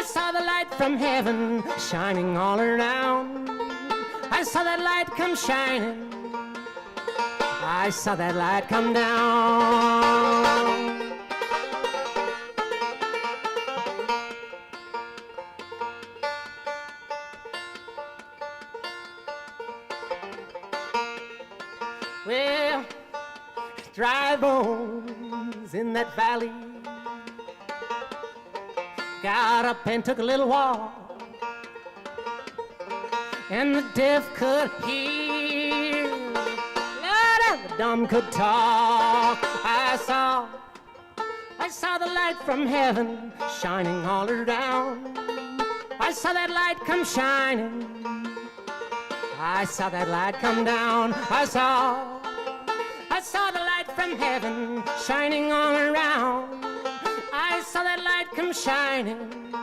Speaker 7: saw the light from heaven shining all around. I saw that light come shining. I saw that light come down. Well, dry bones in that valley. Got up and took a little walk, and the deaf could hear, and the dumb could talk. I saw the light from heaven shining all around. I saw that light come shining. I saw that light come down. I saw the light from heaven shining all around. I saw that light come shining.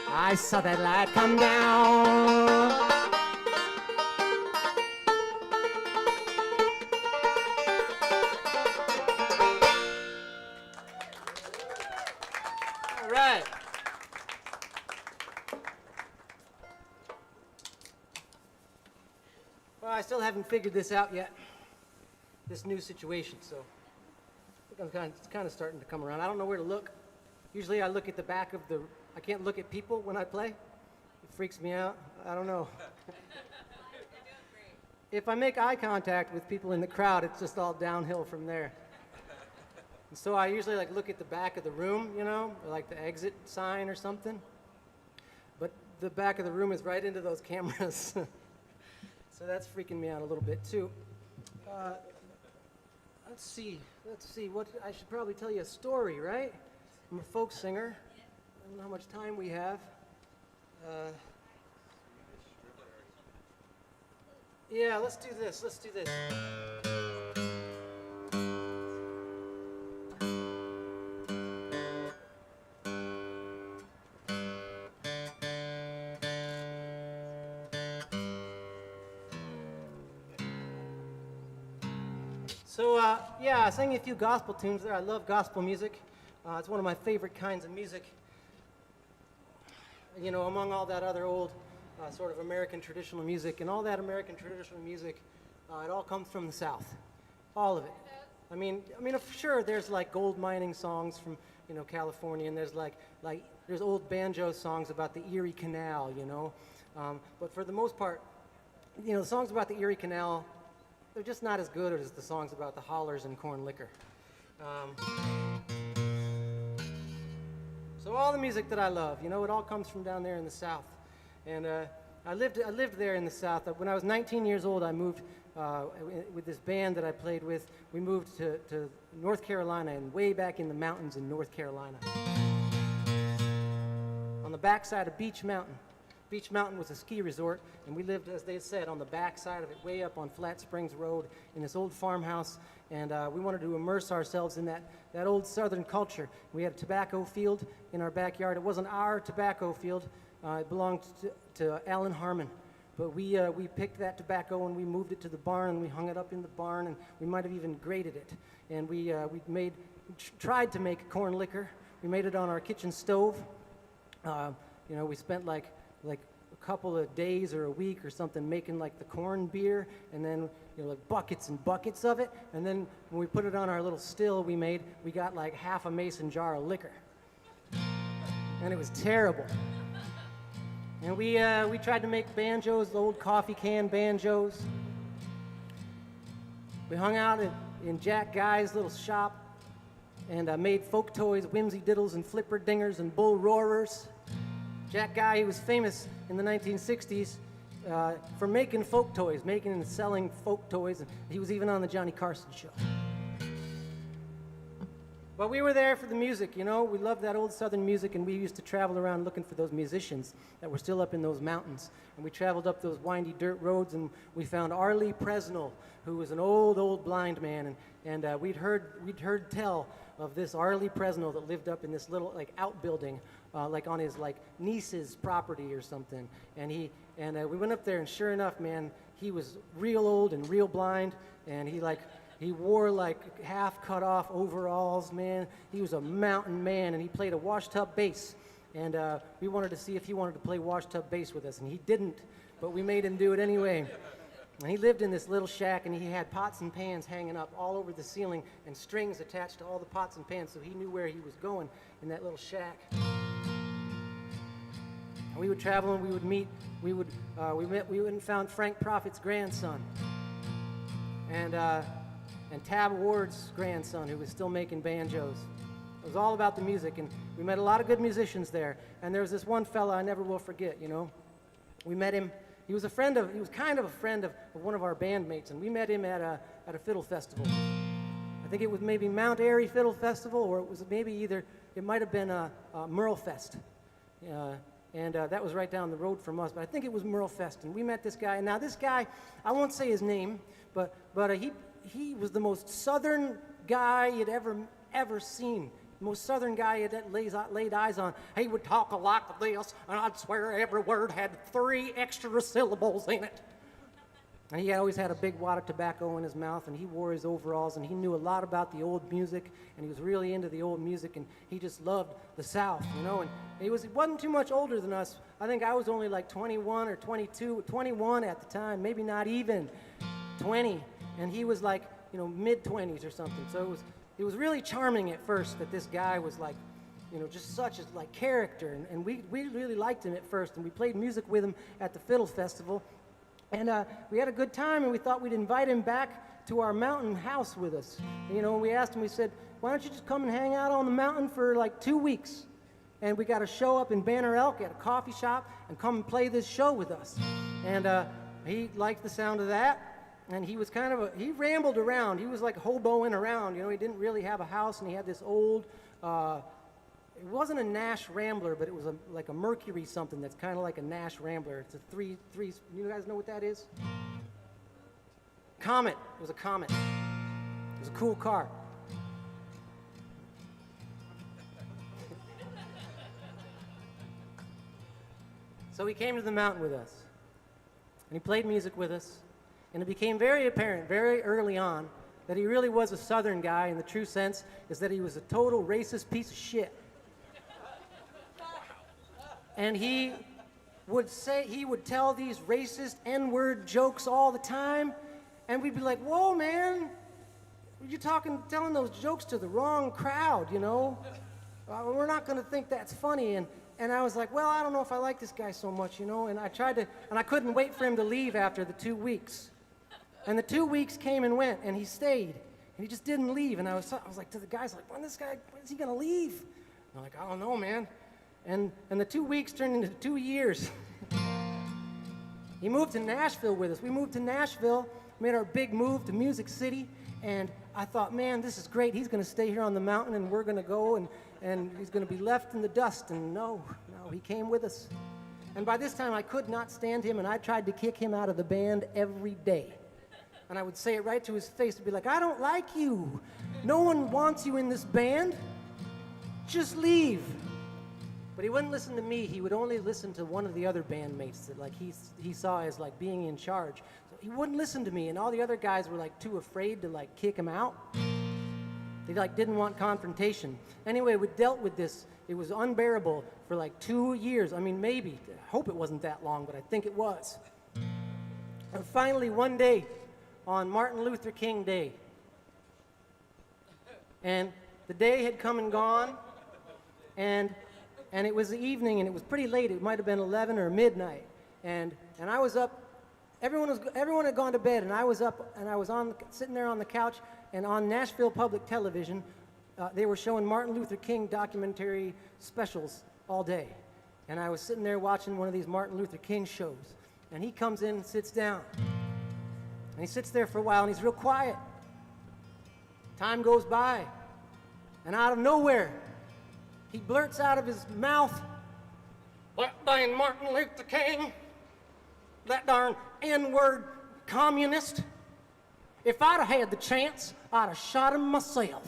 Speaker 7: I saw that light come down. All right. Well, I still haven't figured this out yet, this new situation, so I think it's kind of starting to come around. I don't know where to look. Usually I look at the back of the, I can't look at people when I play. It freaks me out. I don't know. If I make eye contact with people in the crowd, it's just all downhill from there. And so I usually like look at the back of the room, you know, or like the exit sign or something. But the back of the room is right into those cameras. So that's freaking me out a little bit too. Let's see, what, I should probably tell you a story, right? I'm a folk singer. I don't know how much time we have. Yeah, let's do this. So, yeah, I sang a few gospel tunes there. I love gospel music. It's one of my favorite kinds of music. You know, among all that other old sort of American traditional music, and all that American traditional music, it all comes from the South. All of it. I mean, sure, there's like gold mining songs from, you know, California, and there's like there's old banjo songs about the Erie Canal, you know. But for the most part, you know, the songs about the Erie Canal, they're just not as good as the songs about the hollers and corn liquor. So all the music that I love, you know, it all comes from down there in the South. And I lived there in the South. When I was 19 years old, I moved with this band that I played with. We moved to North Carolina, and way back in the mountains in North Carolina, on the backside of Beach Mountain. Beach Mountain was a ski resort, and we lived, as they said, on the backside of it, way up on Flat Springs Road in this old farmhouse, and we wanted to immerse ourselves in that old southern culture. We had a tobacco field in our backyard. It wasn't our tobacco field. It belonged to Alan Harmon, but we picked that tobacco and we moved it to the barn, and we hung it up in the barn, and we might have even grated it. And we tried to make corn liquor. We made it on our kitchen stove. You know, we spent like a couple of days or a week or something making like the corn beer, and then, you know, like buckets and buckets of it. And then when we put it on our little still we got like half a mason jar of liquor, and it was terrible. And we tried to make banjos, the old coffee can banjos. We hung out in Jack Guy's little shop and made folk toys, whimsy diddles and flipper dingers and bull roarers. Jack Guy, he was famous in the 1960s for making folk toys, making and selling folk toys. And he was even on the Johnny Carson show. But we were there for the music, you know. We loved that old Southern music, and we used to travel around looking for those musicians that were still up in those mountains. And we traveled up those windy dirt roads, and we found Arlie Presnell, who was an old blind man. And we'd heard tell of this Arlie Presnell that lived up in this little like outbuilding, like on his like niece's property or something. And we went up there, and sure enough, man, he was real old and real blind, and he wore like half cut off overalls, man. He was a mountain man, and he played a washtub bass. And we wanted to see if he wanted to play washtub bass with us, and he didn't, but we made him do it anyway. And he lived in this little shack, and he had pots and pans hanging up all over the ceiling and strings attached to all the pots and pans, so he knew where he was going in that little shack. And we would travel, and we would meet. We went and found Frank Prophet's grandson, and Tab Ward's grandson, who was still making banjos. It was all about the music, and we met a lot of good musicians there. And there was this one fella I never will forget, you know. We met him. He was kind of a friend of one of our bandmates, and we met him at a fiddle festival. I think it was maybe Mount Airy Fiddle Festival, or it was maybe it might have been Merlefest. And that was right down the road from us, but I think it was Merlefest. And we met this guy. And now this guy, I won't say his name, but he was the most southern guy you'd ever seen. The most southern guy you'd laid eyes on. He would talk a lot like this, and I'd swear every word had 3 extra syllables in it. And he always had a big wad of tobacco in his mouth, and he wore his overalls, and he knew a lot about the old music, and he was really into the old music, and he just loved the South, you know. And he wasn't too much older than us. I think I was only like 21 or 22, 21 at the time, maybe not even 20. And he was like, you know, mid-20s or something. So it was really charming at first that this guy was like, you know, just such a like character. And we really liked him at first. And we played music with him at the Fiddle Festival. And we had a good time, and we thought we'd invite him back to our mountain house with us. And, you know, we asked him, we said, why don't you just come and hang out on the mountain for like 2 weeks? And we got a show up in Banner Elk at a coffee shop, and come and play this show with us. And he liked the sound of that. And he was he rambled around. He was like hoboing around, you know. He didn't really have a house, and he had this old, it wasn't a Nash Rambler, but it was like a Mercury something that's kind of like a Nash Rambler. It's a three, you guys know what that is? Comet. It was a Comet. It was a cool car. So he came to the mountain with us, and he played music with us. And it became very apparent very early on that he really was a Southern guy, in the true sense is that he was a total racist piece of shit. And he would tell these racist N-word jokes all the time, and we'd be like, whoa, man, you're telling those jokes to the wrong crowd, you know? We're not going to think that's funny. And I was like, well, I don't know if I like this guy so much, you know? And I couldn't wait for him to leave after the 2 weeks. And the 2 weeks came and went, and he stayed, and he just didn't leave. And I was like to the guys, like, when is he gonna leave? And they're like, I don't know, man. And the 2 weeks turned into 2 years. He moved to Nashville with us. We moved to Nashville, made our big move to Music City, and I thought, man, this is great. He's gonna stay here on the mountain, and we're gonna go, and he's gonna be left in the dust. And no, he came with us. And by this time, I could not stand him, and I tried to kick him out of the band every day. And I would say it right to his face and be like, I don't like you. No one wants you in this band. Just leave. But he wouldn't listen to me. He would only listen to one of the other bandmates that like he saw as like being in charge. So he wouldn't listen to me, and all the other guys were like too afraid to like kick him out. They like didn't want confrontation. Anyway, we dealt with this. It was unbearable for like 2 years. I mean, maybe. I hope it wasn't that long, but I think it was. And finally, one day, on Martin Luther King Day. And the day had come and gone, and it was the evening, and it was pretty late. It might have been 11 or midnight. And I was up. Everyone had gone to bed, and I was up, and I was sitting there on the couch, and on Nashville Public Television, they were showing Martin Luther King documentary specials all day. And I was sitting there watching one of these Martin Luther King shows, and he comes in and sits down. And he sits there for a while, and he's real quiet. Time goes by. And out of nowhere, he blurts out of his mouth, "That dang Martin Luther King, that darn N-word communist. If I'd have had the chance, I'd have shot him myself."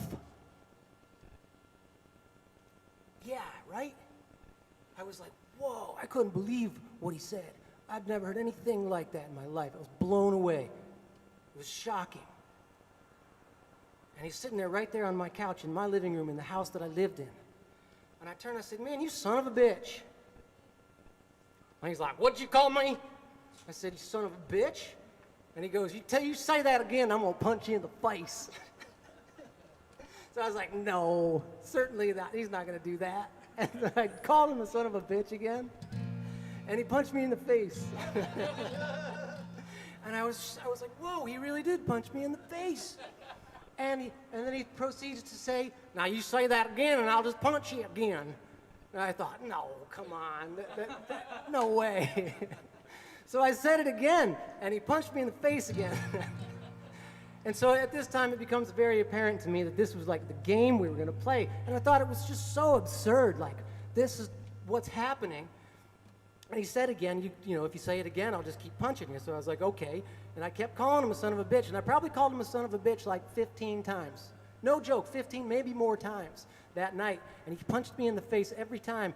Speaker 7: Yeah, right? I was like, whoa, I couldn't believe what he said. I'd never heard anything like that in my life. I was blown away. It was shocking. And he's sitting there right there on my couch in my living room in the house that I lived in. And I turned and I said, "Man, you son of a bitch." And he's like, "What'd you call me?" I said, "You son of a bitch." And he goes, "You say that again, I'm gonna punch you in the face." So I was like, no, certainly not. He's not gonna do that. And I called him a son of a bitch again. And he punched me in the face. And I was like, whoa, he really did punch me in the face. And then he proceeds to say, "Now you say that again and I'll just punch you again." And I thought, no, come on, no way. So I said it again, and he punched me in the face again. And so at this time, it becomes very apparent to me that this was like the game we were going to play. And I thought it was just so absurd, like, this is what's happening. And he said again, you know, "If you say it again, I'll just keep punching you." So I was like, okay. And I kept calling him a son of a bitch. And I probably called him a son of a bitch like 15 times. No joke, 15, maybe more times that night. And he punched me in the face every time.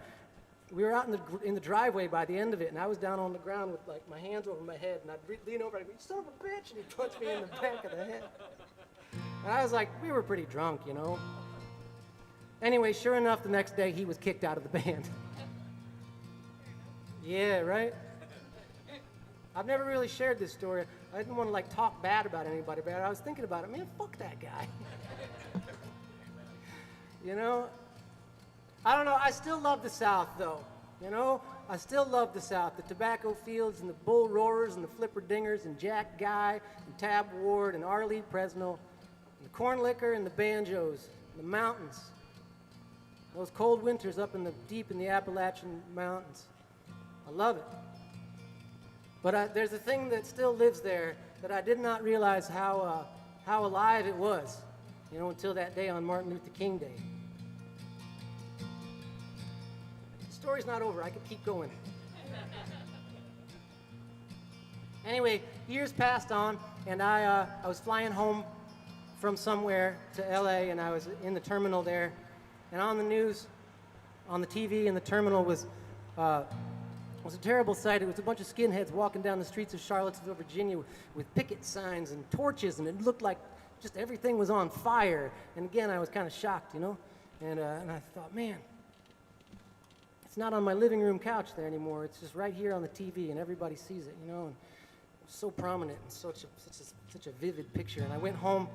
Speaker 7: We were out in the driveway by the end of it, and I was down on the ground with like my hands over my head, and I'd lean over and I'd go, "You son of a bitch," and he'd punch me in the back of the head. And I was like, we were pretty drunk, you know. Anyway, sure enough, the next day he was kicked out of the band. Yeah, right? I've never really shared this story. I didn't want to like talk bad about anybody, but I was thinking about it. Man, fuck that guy. You know? I don't know, I still love the South though, you know? I still love the South, the tobacco fields and the bull roarers and the flipper dingers and Jack Guy and Tab Ward and Arlie Presnell and the corn liquor and the banjos and the mountains. Those cold winters up deep in the Appalachian Mountains. I love it. But there's a thing that still lives there that I did not realize how alive it was, you know, until that day on Martin Luther King Day. The story's not over. I could keep going. Anyway, years passed on, and I was flying home from somewhere to LA, and I was in the terminal there, and on the news, on the TV in the terminal was a terrible sight. It was a bunch of skinheads walking down the streets of Charlottesville, Virginia with picket signs and torches, and it looked like just everything was on fire. And again, I was kind of shocked, you know, and I thought, man, it's not on my living room couch there anymore. It's just right here on the TV, and everybody sees it, you know, and it was so prominent and such a vivid picture. And I went home.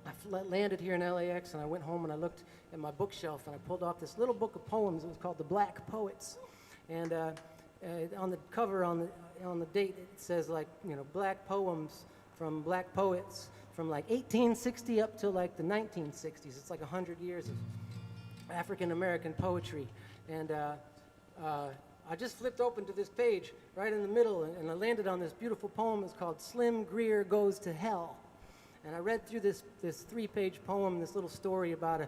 Speaker 7: I landed here in LAX, and I went home and I looked at my bookshelf, and I pulled off this little book of poems. It was called The Black Poets, and on the cover, on the date, it says, like, you know, black poems from black poets from like 1860 up to like the 1960s. It's like 100 years of African American poetry. And I just flipped open to this page right in the middle, and I landed on this beautiful poem. It's called Slim Greer Goes to Hell. And I read through this 3-page poem, this little story about a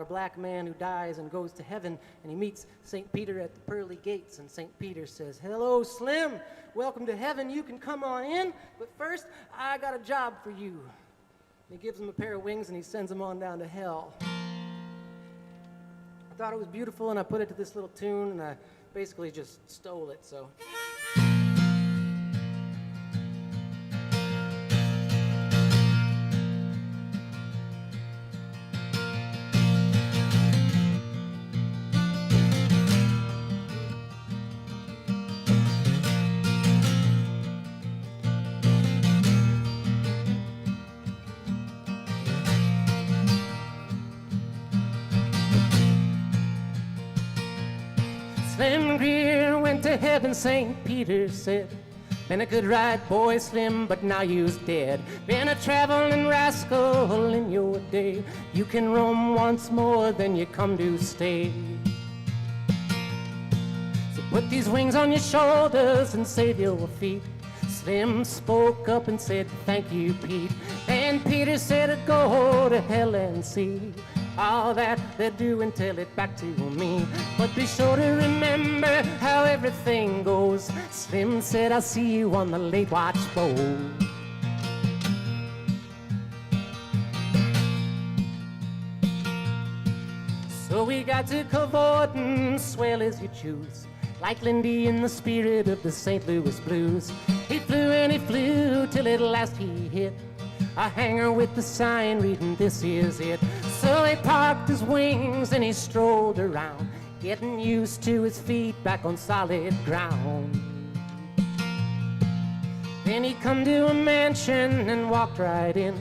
Speaker 7: black man who dies and goes to heaven, and he meets St. Peter at the pearly gates, and St. Peter says, "Hello, Slim, welcome to heaven, you can come on in, but first, I got a job for you." And he gives him a pair of wings, and he sends him on down to hell. I thought it was beautiful, and I put it to this little tune, and I basically just stole it, so. Slim Greer went to heaven, St. Peter said. Been a good ride, boy, Slim, but now you's dead. Been a traveling rascal in your day. You can roam once more, then you come to stay. So put these wings on your shoulders and save your feet. Slim spoke up and said, "Thank you, Pete." And Peter said, "Go to hell and see." all that they're doing, tell it back to me. But be sure to remember how everything goes. Slim said, I'll see you on the late watch boat. So we got to cavorting, swell as you choose, like Lindy in the spirit of the St. Louis blues. He flew and he flew till at last he hit a hangar with the sign reading, this is it. So he parked his wings and he strolled around, getting used to his feet back on solid ground. Then he come to a mansion and walked right in.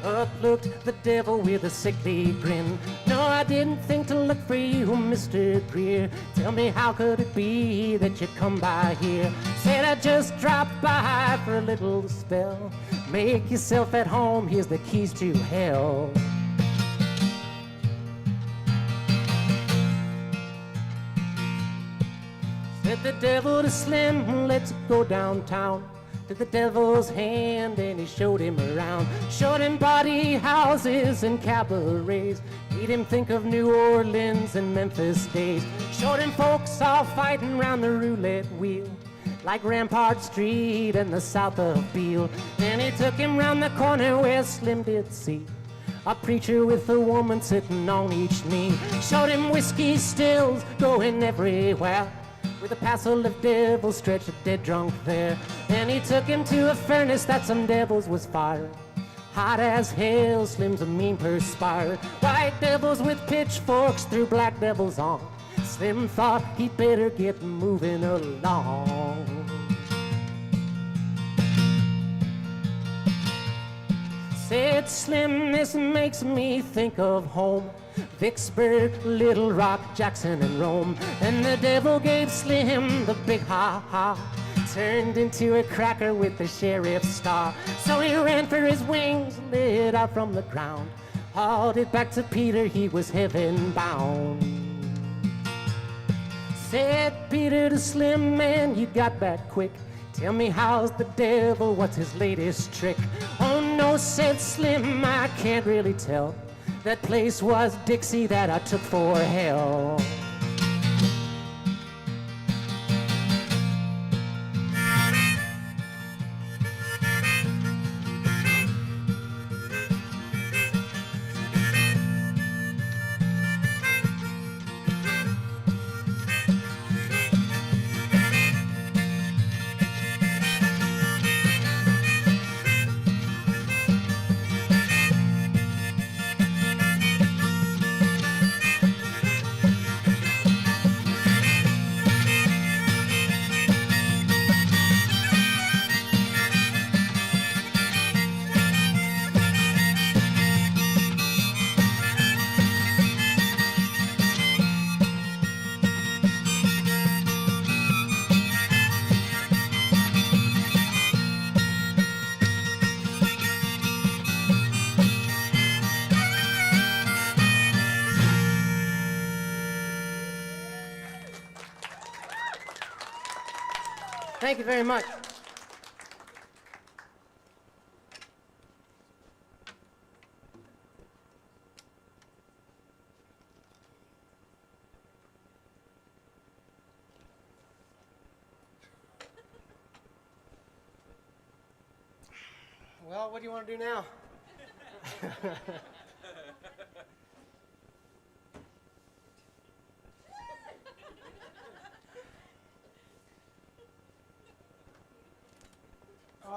Speaker 7: Up looked the devil with a sickly grin. No, I didn't think to look for you, Mr. Greer. Tell me, how could it be that you come by here? Said I just dropped by for a little spell. Make yourself at home, here's the keys to hell. Said the devil to Slim, let's go downtown. To the devil's hand and he showed him around. Showed him party houses and cabarets. Made him think of New Orleans and Memphis days. Showed him folks all fighting round the roulette wheel, like Rampart Street and the south of Beale. Then he took him round the corner where Slim did see a preacher with a woman sitting on each knee. Showed him whiskey stills going everywhere, with a passel of devils stretched dead drunk there. Then he took him to a furnace that some devils was firing. Hot as hell, Slim's a mean perspired. White devils with pitchforks threw black devils on. Slim thought he'd better get moving along. Said Slim, this makes me think of home. Vicksburg, Little Rock, Jackson, and Rome. And the devil gave Slim the big ha-ha, turned into a cracker with the sheriff's star. So he ran for his wings, lit out from the ground, hauled it back to Peter, he was heaven bound. Said Peter to Slim, man, you got back quick. Tell me, how's the devil, what's his latest trick? Oh no, said Slim, I can't really tell. That place was Dixie that I took for hell. Thank you very much. Well, what do you want to do now?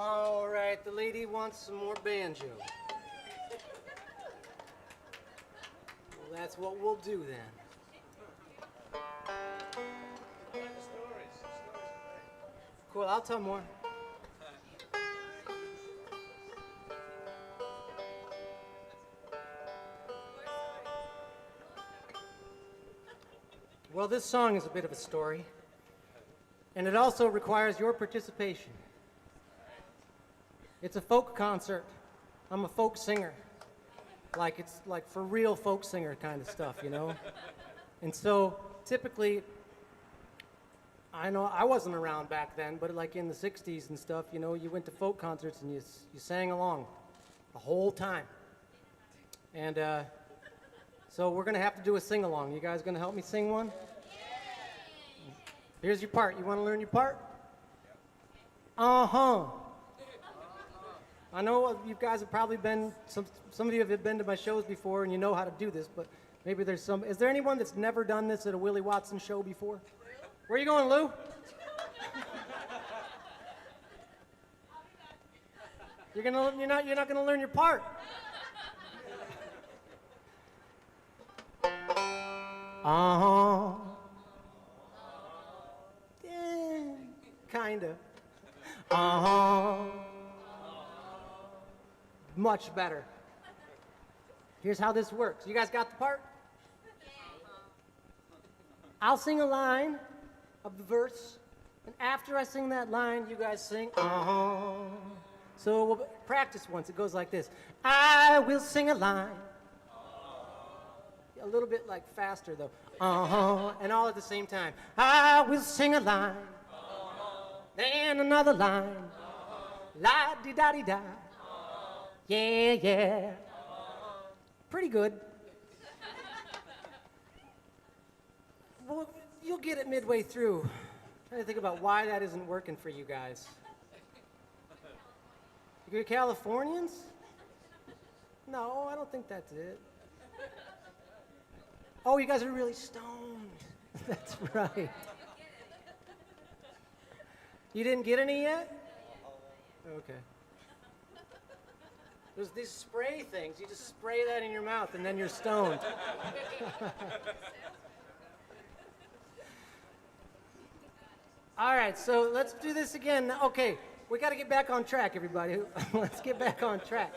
Speaker 7: All right, the lady wants some more banjo. Well, that's what we'll do then. Cool, I'll tell more. Well, this song is a bit of a story, and it also requires your participation. It's a folk concert. I'm a folk singer. It's like for real folk singer kind of stuff, you know? And so typically, I know I wasn't around back then, but like in the 60s and stuff, you know, you went to folk concerts and you sang along the whole time. And So we're gonna have to do a sing-along. You guys gonna help me sing one? Here's your part. You wanna learn your part? Uh-huh. I know you guys have probably been, some of you have been to my shows before and you know how to do this, but maybe there's some, is there anyone that's never done this at a Willie Watson show before? Where are you going, Lou? You're not gonna learn your part. Uh-huh. Yeah, kinda. Uh-huh. Much better. Here's how this works. You guys got the part? I'll sing a line of the verse, and after I sing that line, you guys sing, uh-huh. So we'll practice once. It goes like this. I will sing a line. A little bit like faster though. Uh-huh. And all at the same time. I will sing a line. Then another line. La-di-da-di-da. Yeah, yeah. Pretty good. Well, you'll get it midway through. I'm trying to think about why that isn't working for you guys. You're Californians? No, I don't think that's it. Oh, you guys are really stoned. That's right. You didn't get any yet? Okay. There's these spray things. You just spray that in your mouth and then you're stoned. All right, so let's do this again. Okay, we got to get back on track, everybody. Let's get back on track.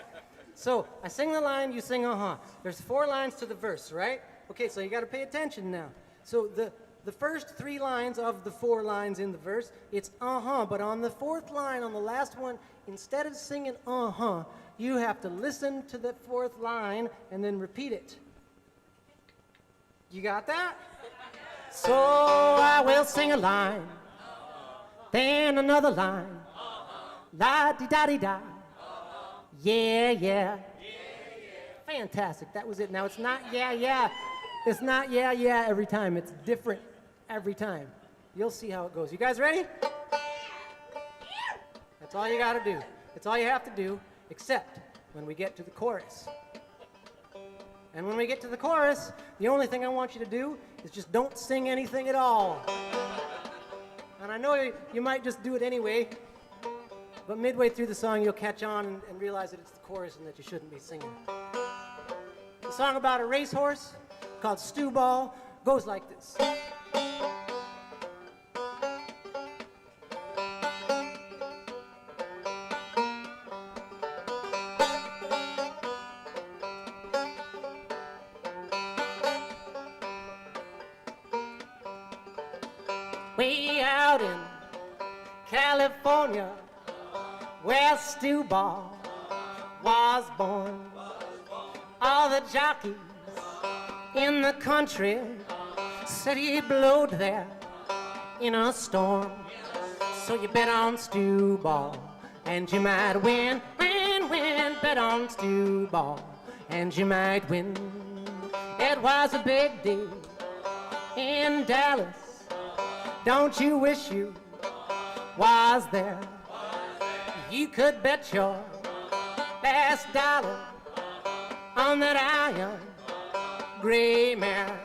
Speaker 7: So I sing the line, you sing uh-huh. There's 4 lines to the verse, right? Okay, so you got to pay attention now. So the first 3 lines of the 4 lines in the verse, it's uh-huh. But on the 4th line, on the last one, instead of singing uh-huh, you have to listen to the 4th line and then repeat it. You got that? So I will sing a line, then another line, la-di-da-di-da, yeah, yeah. Fantastic, that was it. Now it's not yeah, yeah. It's not yeah, yeah every time. It's different every time. You'll see how it goes. You guys ready? That's all you gotta do. That's all you have to do, except when we get to the chorus. And when we get to the chorus, the only thing I want you to do is just don't sing anything at all. And I know you might just do it anyway, but midway through the song you'll catch on and realize that it's the chorus and that you shouldn't be singing. The song about a racehorse called Stew Ball goes like this. Way out in California, where Stew Ball was born, all the jockeys in the country said he blowed there in a storm. So you bet on Stew Ball and you might win, win, bet on Stew Ball and you might win. It was a big day in Dallas. Don't you wish you was there? You could bet your last dollar on that iron gray mare.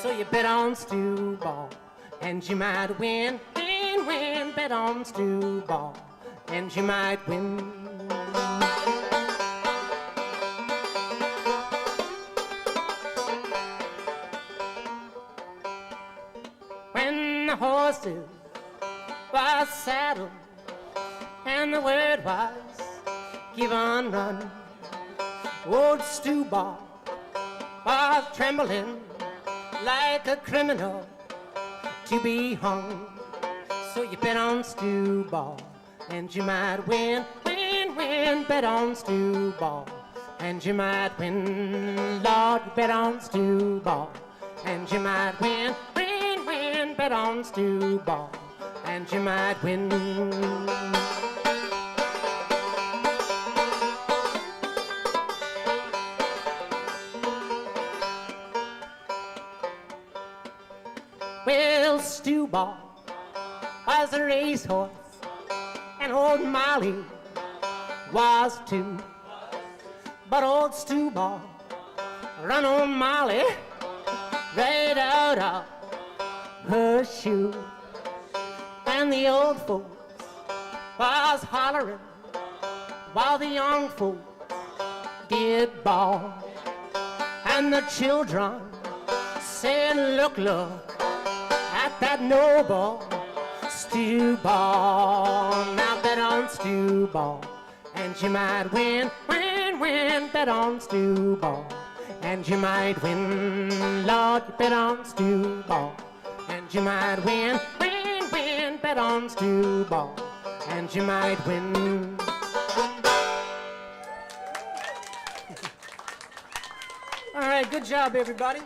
Speaker 7: So you bet on Stew Ball and you might win, win, bet on Stew Ball and you might win. When the horses was saddled and the word was give on run, old Stew Ball was trembling like a criminal to be hung. So you bet on Stew Ball and you might win, win, bet on Stew Ball and you might win. Lord, you bet on Stew Ball and you might win, win, bet on Stew Ball and you might win. Well, Stew Ball was a racehorse, and old Molly was too. But old Stew Ball run old Molly right out of her shoe. And the old folks was hollering while the young folks did bawl. And the children said, look, look at that noble Stew Ball. Now bet on Stew Ball, and you might win, win, win. Bet on Stew Ball, and you might win. Lord, you bet on Stew Ball, and you might win, win, win. Bet on Stew Ball, and you might win. All right, good job, everybody.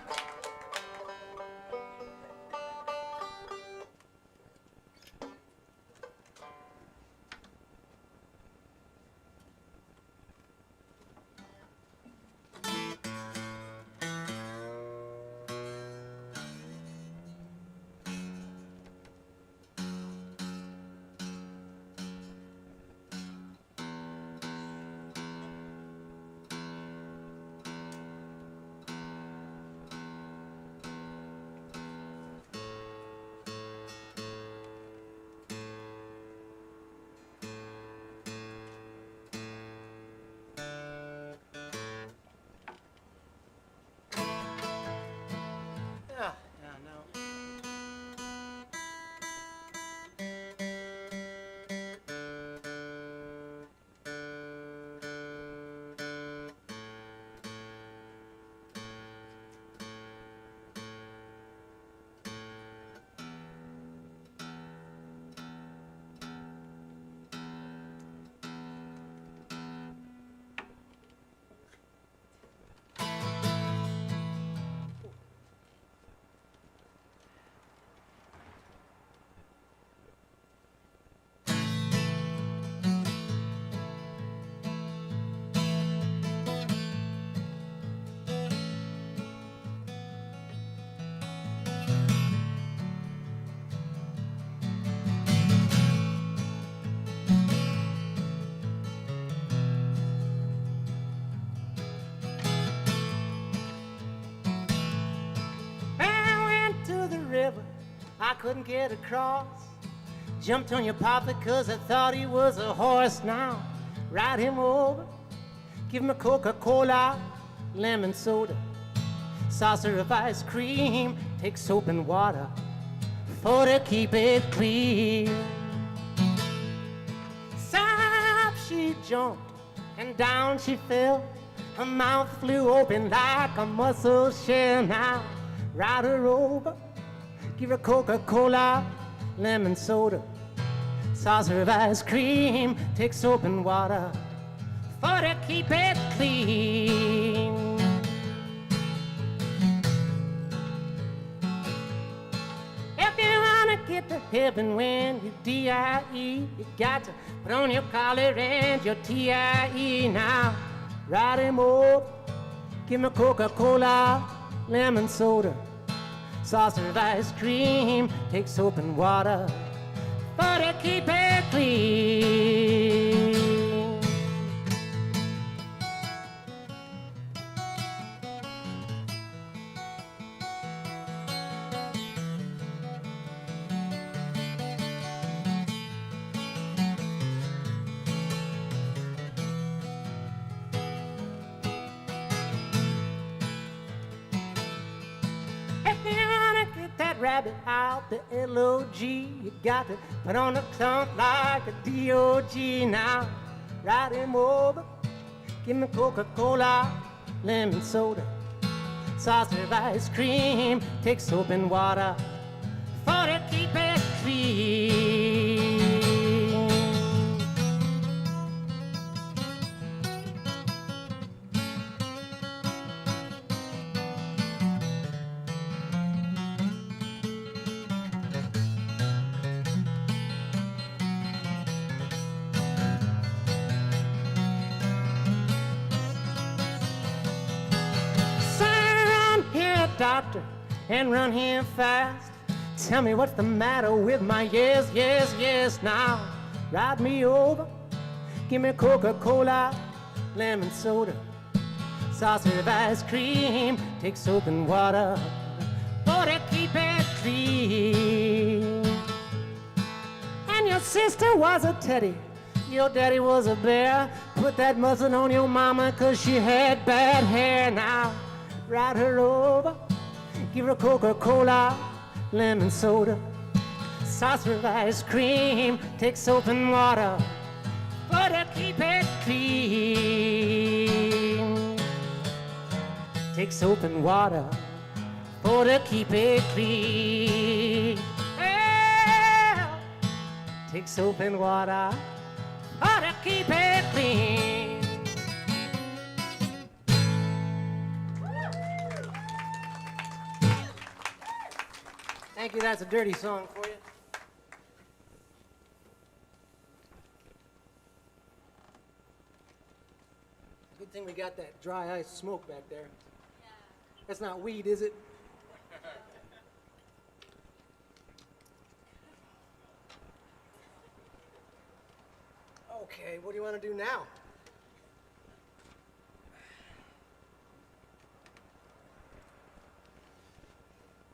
Speaker 7: I couldn't get across. Jumped on your papa cause I thought he was a horse. Now ride him over, give him a Coca-Cola, lemon soda, saucer of ice cream, take soap and water for to keep it clean. Up she jumped and down she fell. Her mouth flew open like a mussel shell. Now ride her over, give her Coca-Cola, lemon soda, saucer of ice cream, take soap and water for to keep it clean. If you wanna get to heaven when you D-I-E, you got to put on your collar and your T-I-E. Now ride him over, give me Coca-Cola, lemon soda, saucer of ice cream, take soap and water for to keep it clean. Rabbit out the L-O-G, you got to put on a clump like a D-O-G. Now ride him over, give me Coca-Cola, lemon soda, saucer of ice cream, take soap and water for to keep it clean. Doctor, and run him fast. Tell me what's the matter with my yes, yes, yes now. Ride me over, give me Coca-Cola, lemon soda, saucer of ice cream, take soap and water, oh, to keep it clean. And your sister was a teddy, your daddy was a bear. Put that muzzle on your mama 'cause she had bad hair. Now ride her over, give her Coca-Cola, lemon soda, saucer of ice cream, take soap and water, but to keep it clean. Take soap and water, for to keep it clean. Well, take soap and water, for to keep it clean. Thank you, that's a dirty song for you. Good thing we got that dry ice smoke back there. That's not weed, is it? Okay, what do you want to do now?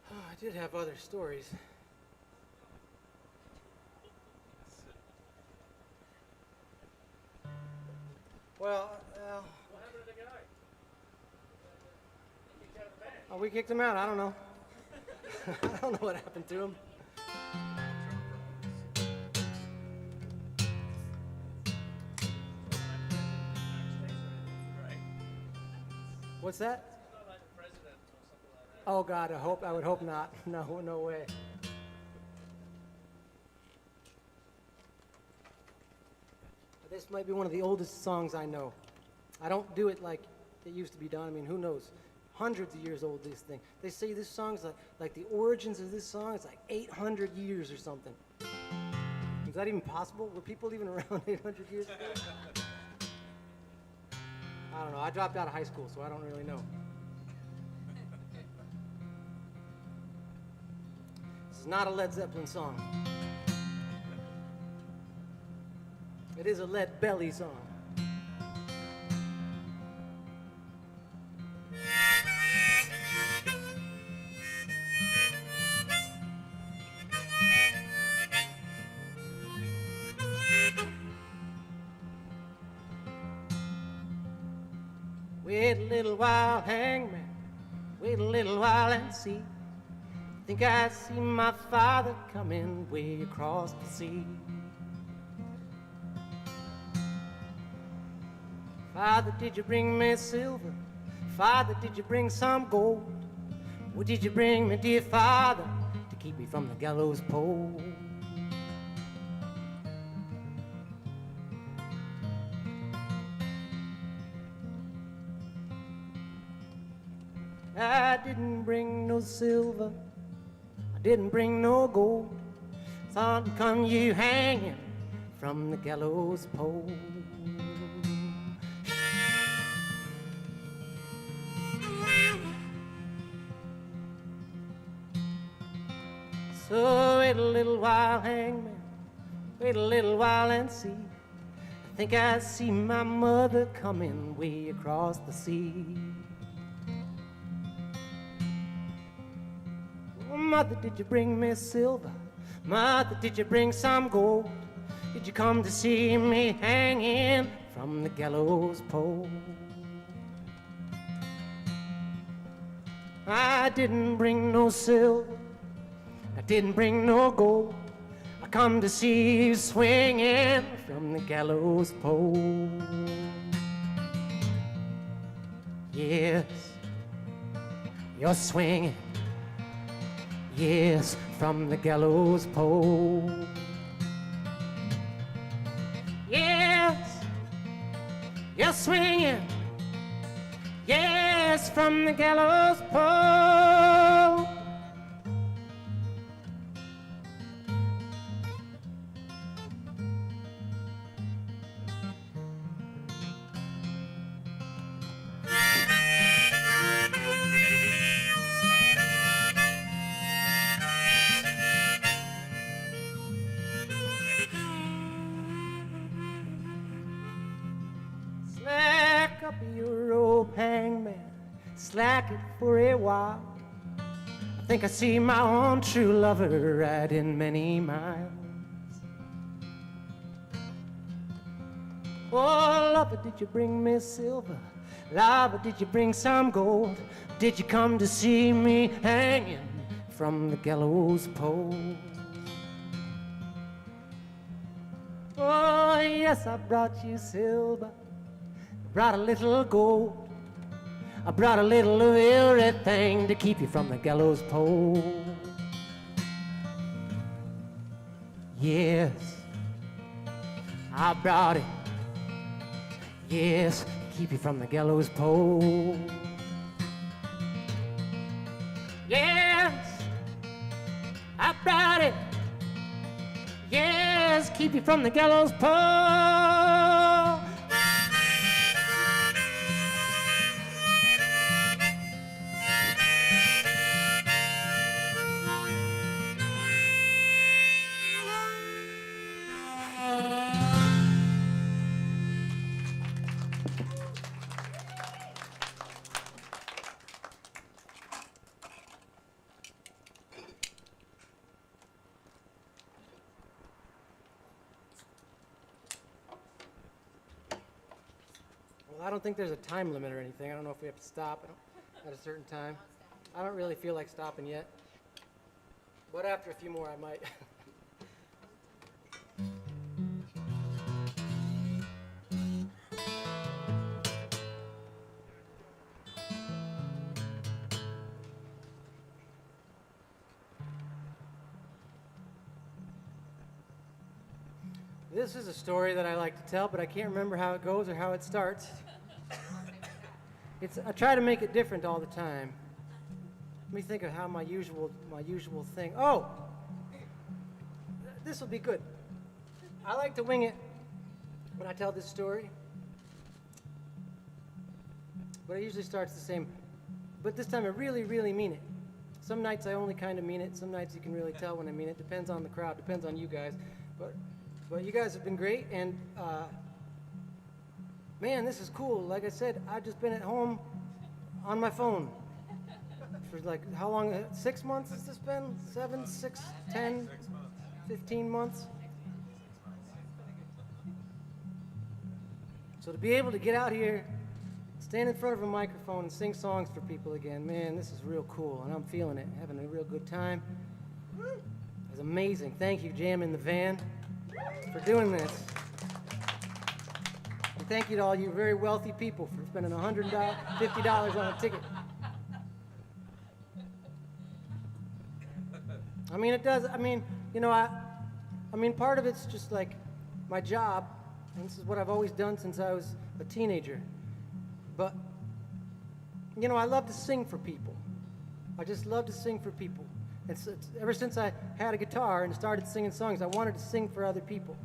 Speaker 7: Oh, I did have other stories. Well, what happened to the guy? Oh, we kicked him out. I don't know. I don't know what happened to him. What's that? Oh God, I would hope not. No, no way. This might be one of the oldest songs I know. I don't do it like it used to be done. I mean, who knows? Hundreds of years old, this thing. They say this song's like the origins of this song is like 800 years or something. Is that even possible? Were people even around 800 years ago? I don't know. I dropped out of high school, so I don't really know. This is not a Led Zeppelin song. It is a Lead Belly song. Wait a little while, hangman, wait a little while and see. Think I see my father coming way across the sea. Father, did you bring me silver? Father, did you bring some gold? What did you bring me, dear Father, to keep me from the gallows pole? I didn't bring no silver, I didn't bring no gold. Thought come you hanging from the gallows pole. So wait a little while, hangman, wait a little while and see. I think I see my mother coming way across the sea. Oh, mother, did you bring me silver? Mother, did you bring some gold? Did you come to see me hanging from the gallows pole? I didn't bring no silver, I didn't bring no gold. I come to see you swinging from the gallows pole. Yes, you're swinging. Yes, from the gallows pole. Yes, you're swinging. Yes, from the gallows pole. slack it for a while. I think I see my own true lover riding many miles. Oh, lover, did you bring me silver? Lover, did you bring some gold? Did you come to see me hanging from the gallows pole? Oh, yes, I brought you silver. I brought a little gold. I brought a little of everything to keep you from the gallows pole. Yes, I brought it. Yes, keep you from the gallows pole. Yes, I brought it. Yes, keep you from the gallows pole. Well, I don't think there's a time limit or anything. I don't know if we have to stop at a certain time. I don't really feel like stopping yet. But after a few more, I might. This is a story that I like to tell, but I can't remember how it goes or how it starts. I try to make it different all the time. Let me think of how my usual thing. Oh, this will be good. I like to wing it when I tell this story, but it usually starts the same. But this time I really, really mean it. Some nights I only kind of mean it. Some nights you can really tell when I mean it. Depends on the crowd. Depends on you guys. But you guys have been great, and man, this is cool. Like I said, I've just been at home on my phone for like, how long? 6 months has this been? 7, 6, 10, 15 months? So to be able to get out here, stand in front of a microphone and sing songs for people again, man, this is real cool, and I'm feeling it, having a real good time. It's amazing. Thank you, Jam in the Van, for doing this. And thank you to all you very wealthy people for spending $150 on a ticket. I mean, it does, I mean, you know, I mean, part of it's just like my job, and this is what I've always done since I was a teenager. But, you know, I love to sing for people. I just love to sing for people. It's ever since I had a guitar and started singing songs, I wanted to sing for other people.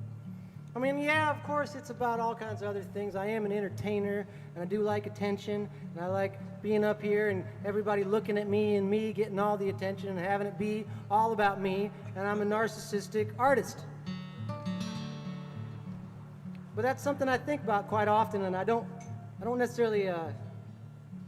Speaker 7: I mean, yeah, of course, it's about all kinds of other things. I am an entertainer, and I do like attention, and I like being up here and everybody looking at me and me getting all the attention and having it be all about me, and I'm a narcissistic artist. But that's something I think about quite often, and I don't necessarily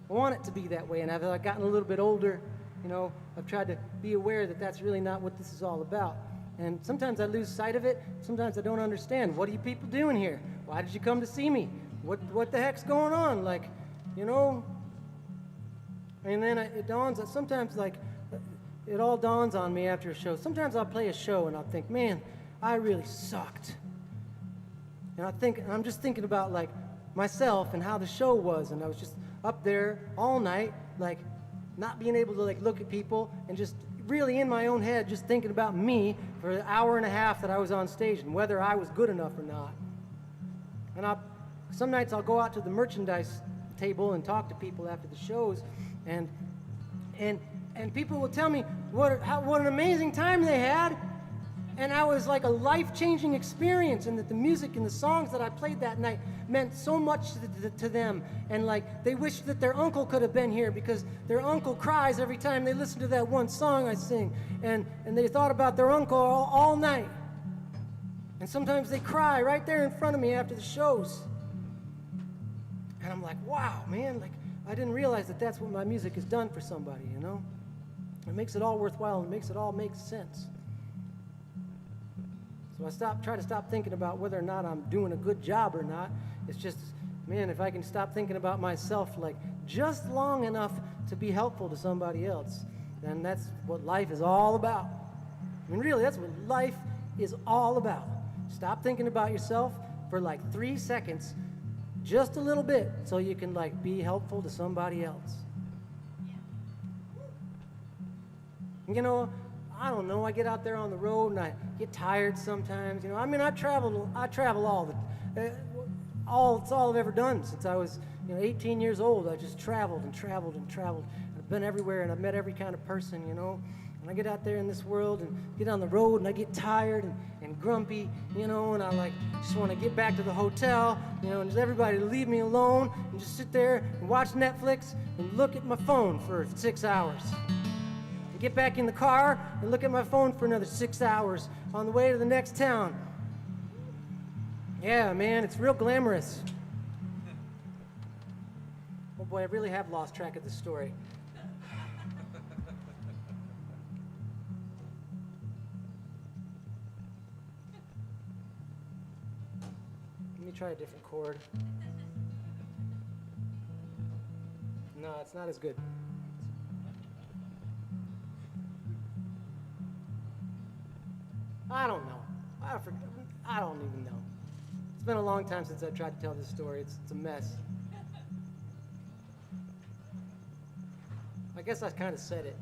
Speaker 7: want it to be that way, and as I've gotten a little bit older, you know, I've tried to be aware that that's really not what this is all about. And sometimes I lose sight of it. Sometimes I don't understand. What are you people doing here? Why did you come to see me? What the heck's going on? Like, you know? And then it dawns, sometimes like, it all dawns on me after a show. Sometimes I'll play a show and I'll think, man, I really sucked. And I'm just thinking about like myself and how the show was, and I was just up there all night, like not being able to like look at people and just really in my own head just thinking about me for the hour and a half that I was on stage and whether I was good enough or not. And some nights I'll go out to the merchandise table and talk to people after the shows, and people will tell me what an amazing time they had, and I was like a life-changing experience, and that the music and the songs that I played that night meant so much to them, and like they wished that their uncle could have been here because their uncle cries every time they listen to that one song I sing, and they thought about their uncle all night, and sometimes they cry right there in front of me after the shows, and I'm like, wow, man, like I didn't realize that that's what my music has done for somebody, you know? It makes it all worthwhile and makes it all make sense. So I try to stop thinking about whether or not I'm doing a good job or not. It's just, man, if I can stop thinking about myself like just long enough to be helpful to somebody else, then that's what life is all about. I mean, really, that's what life is all about. Stop thinking about yourself for like 3 seconds, just a little bit, so you can like be helpful to somebody else. You know, I don't know, I get out there on the road and I get tired sometimes, you know. I mean, I travel it's all I've ever done since I was, 18 years old. I just traveled and traveled and traveled. I've been everywhere and I've met every kind of person, you know. And I get out there in this world and get on the road and I get tired and grumpy, you know, and I like just want to get back to the hotel, you know, and just everybody to leave me alone and just sit there and watch Netflix and look at my phone for 6 hours. And get back in the car and look at my phone for another 6 hours on the way to the next town. Yeah, man, it's real glamorous. Oh boy, I really have lost track of this story. Let me try a different chord. No, it's not as good. I don't know. I don't even know. It's been a long time since I've tried to tell this story. It's a mess. I guess I kind of said it.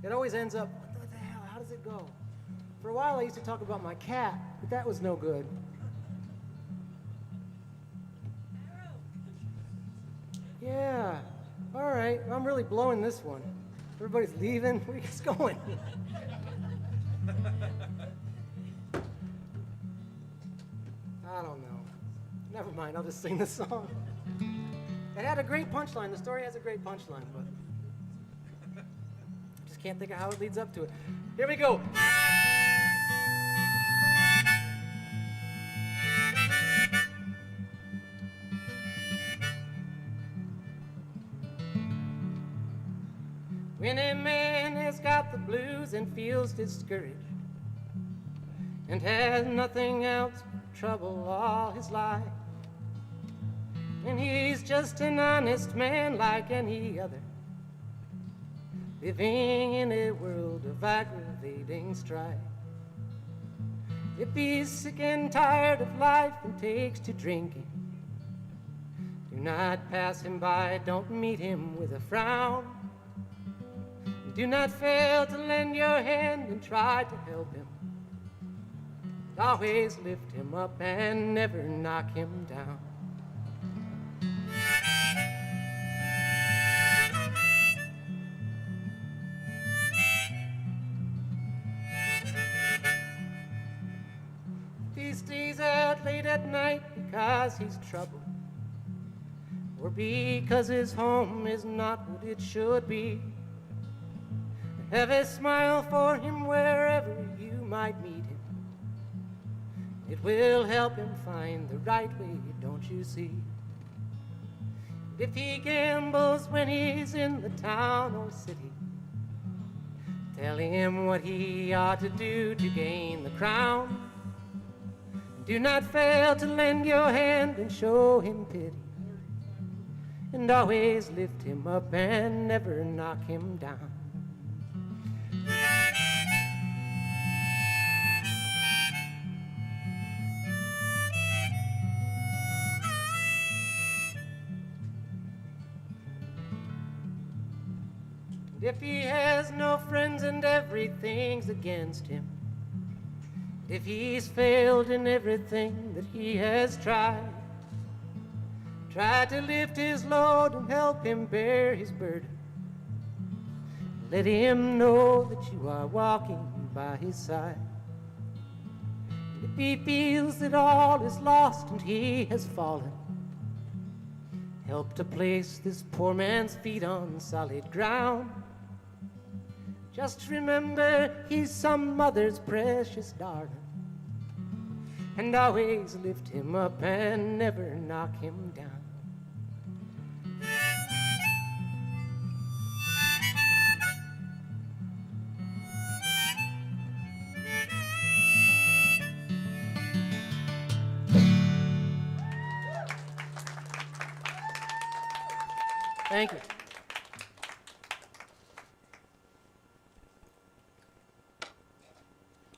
Speaker 7: It always ends up, what the hell, how does it go? For a while I used to talk about my cat, but that was no good. Yeah, all right, I'm really blowing this one. Everybody's leaving, where are you guys going? I don't know. Never mind, I'll just sing this song. It had a great punchline. The story has a great punchline, but I just can't think of how it leads up to it. Here we go. When a man has got the blues and feels discouraged and has nothing else but trouble all his life, and he's just an honest man like any other, living in a world of aggravating strife. If he's sick and tired of life and takes to drinking, do not pass him by, don't meet him with a frown. Do not fail to lend your hand and try to help him. Always lift him up and never knock him down. If he stays out late at night because he's troubled, or because his home is not what it should be, have a smile for him wherever you might meet him. It will help him find the right way, don't you see? If he gambles when he's in the town or city, tell him what he ought to do to gain the crown. Do not fail to lend your hand and show him pity, and always lift him up and never knock him down. And if he has no friends and everything's against him, if he's failed in everything that he has tried, try to lift his load and help him bear his burden. Let him know that you are walking by his side. And if he feels that all is lost and he has fallen, help to place this poor man's feet on solid ground. Just remember he's some mother's precious darling, and always lift him up and never knock him down. Thank you.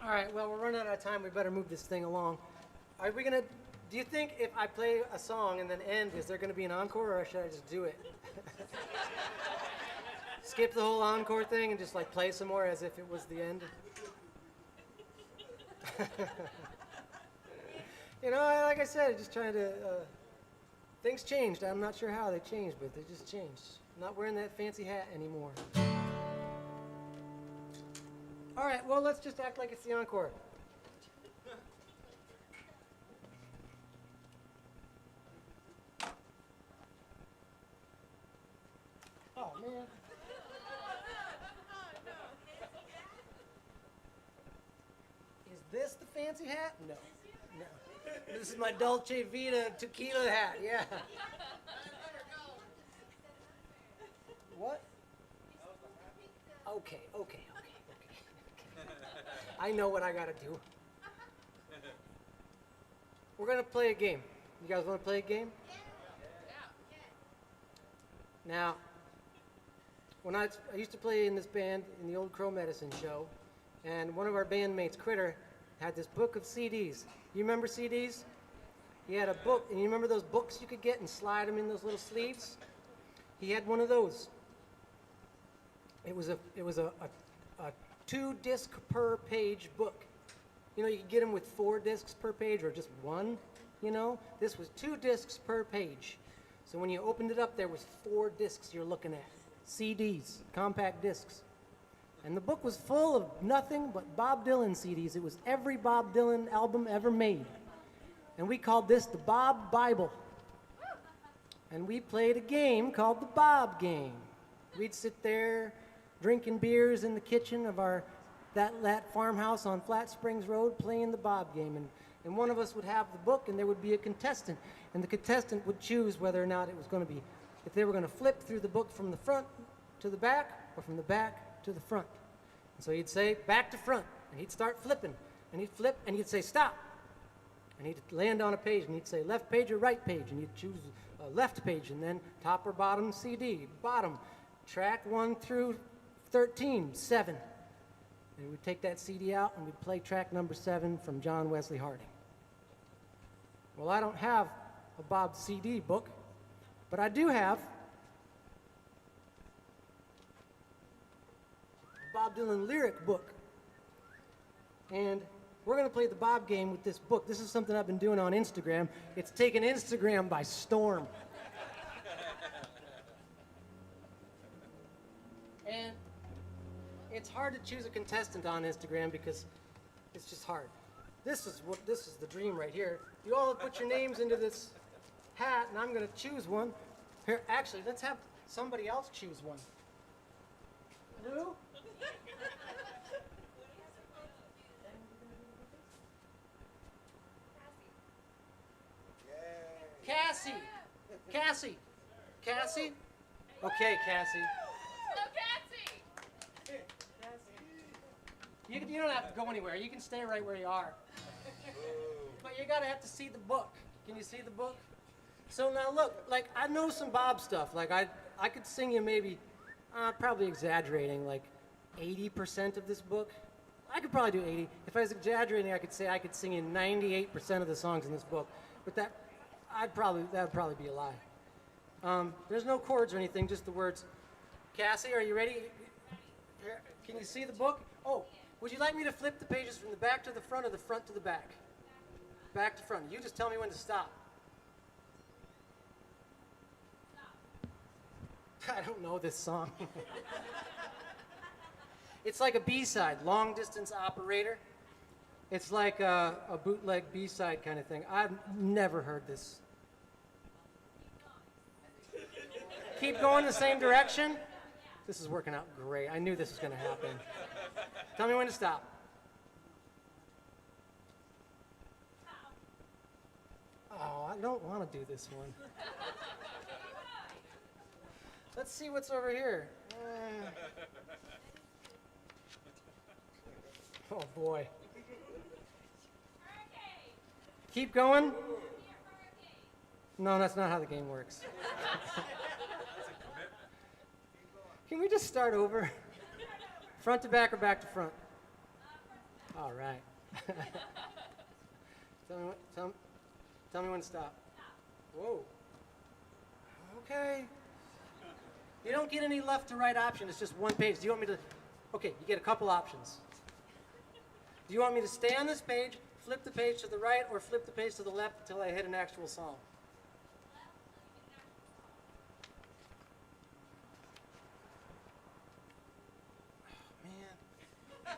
Speaker 7: All right, well, we're running out of time. We better move this thing along. Are we going to, do you think if I play a song and then end, is there going to be an encore, or should I just do it? Skip the whole encore thing and just like play some more as if it was the end? You know, like I said, just trying to, things changed. I'm not sure how they changed, but they just changed. I'm not wearing that fancy hat anymore. All right, well, let's just act like it's the encore. Oh, man. Is this the fancy hat? No. No. This is my Dolce Vita tequila hat, yeah. What? Okay. I know what I gotta do. We're gonna play a game. You guys wanna play a game? Now, when I used to play in this band in the old Crow Medicine show, and one of our bandmates, Critter, had this book of CDs. You remember CDs? He had a book, and you remember those books you could get and slide them in those little sleeves? He had one of those. It was a 2-disc per page book. You know, you could get them with 4 discs per page or just 1, you know? This was 2 discs per page. So when you opened it up, there was 4 discs you're looking at. CDs, compact discs. And the book was full of nothing but Bob Dylan CDs. It was every Bob Dylan album ever made. And we called this the Bob Bible. And we played a game called the Bob Game. We'd sit there drinking beers in the kitchen of that farmhouse on Flat Springs Road playing the Bob Game. And one of us would have the book, and there would be a contestant. And the contestant would choose whether or not it was going to be, if they were going to flip through the book from the front to the back or from the back to the front. And so he'd say, back to front. And he'd start flipping. And he'd flip, and he'd say, stop. And he'd land on a page, and he'd say, left page or right page. And you'd choose left page, and then top or bottom CD. Bottom, track 1 through 13, 7. And we'd take that CD out, and we'd play track number 7 from John Wesley Harding. Well, I don't have a Bob CD book, but I do have a Bob Dylan lyric book. And we're going to play the Bob Game with this book. This is something I've been doing on Instagram. It's taken Instagram by storm. And it's hard to choose a contestant on Instagram because it's just hard. This is the dream right here. You all put your names into this hat, and I'm going to choose one. Here, actually, let's have somebody else choose one. Lou? Cassie. Cassie. Cassie? Okay, Cassie. You don't have to go anywhere. You can stay right where you are. But you gotta have to see the book. Can you see the book? So now look, like I know some Bob stuff. Like I could sing you maybe, probably exaggerating, like 80% of this book. I could probably do 80. If I was exaggerating, I could say I could sing you 98% of the songs in this book. But that would probably be a lie. There's no chords or anything, just the words. Cassie, are you ready? Here, can you see the book? Oh, would you like me to flip the pages from the back to the front or the front to the back? Back to front. You just tell me when to stop. I don't know this song. It's like a B-side, long distance operator. It's like a bootleg B-side kind of thing. I've never heard this. Keep going the same direction? This is working out great. I knew this was going to happen. Tell me when to stop. Oh, I don't want to do this one. Let's see what's over here. Oh, boy. Keep going? No, that's not how the game works. Can we just start over? Front to back or back to front? All right. Tell me when to stop. Whoa. Okay. You don't get any left to right option. It's just one page. Do you want me to? Okay, you get a couple options. Do you want me to stay on this page, flip the page to the right, or flip the page to the left until I hit an actual song? Oh, man.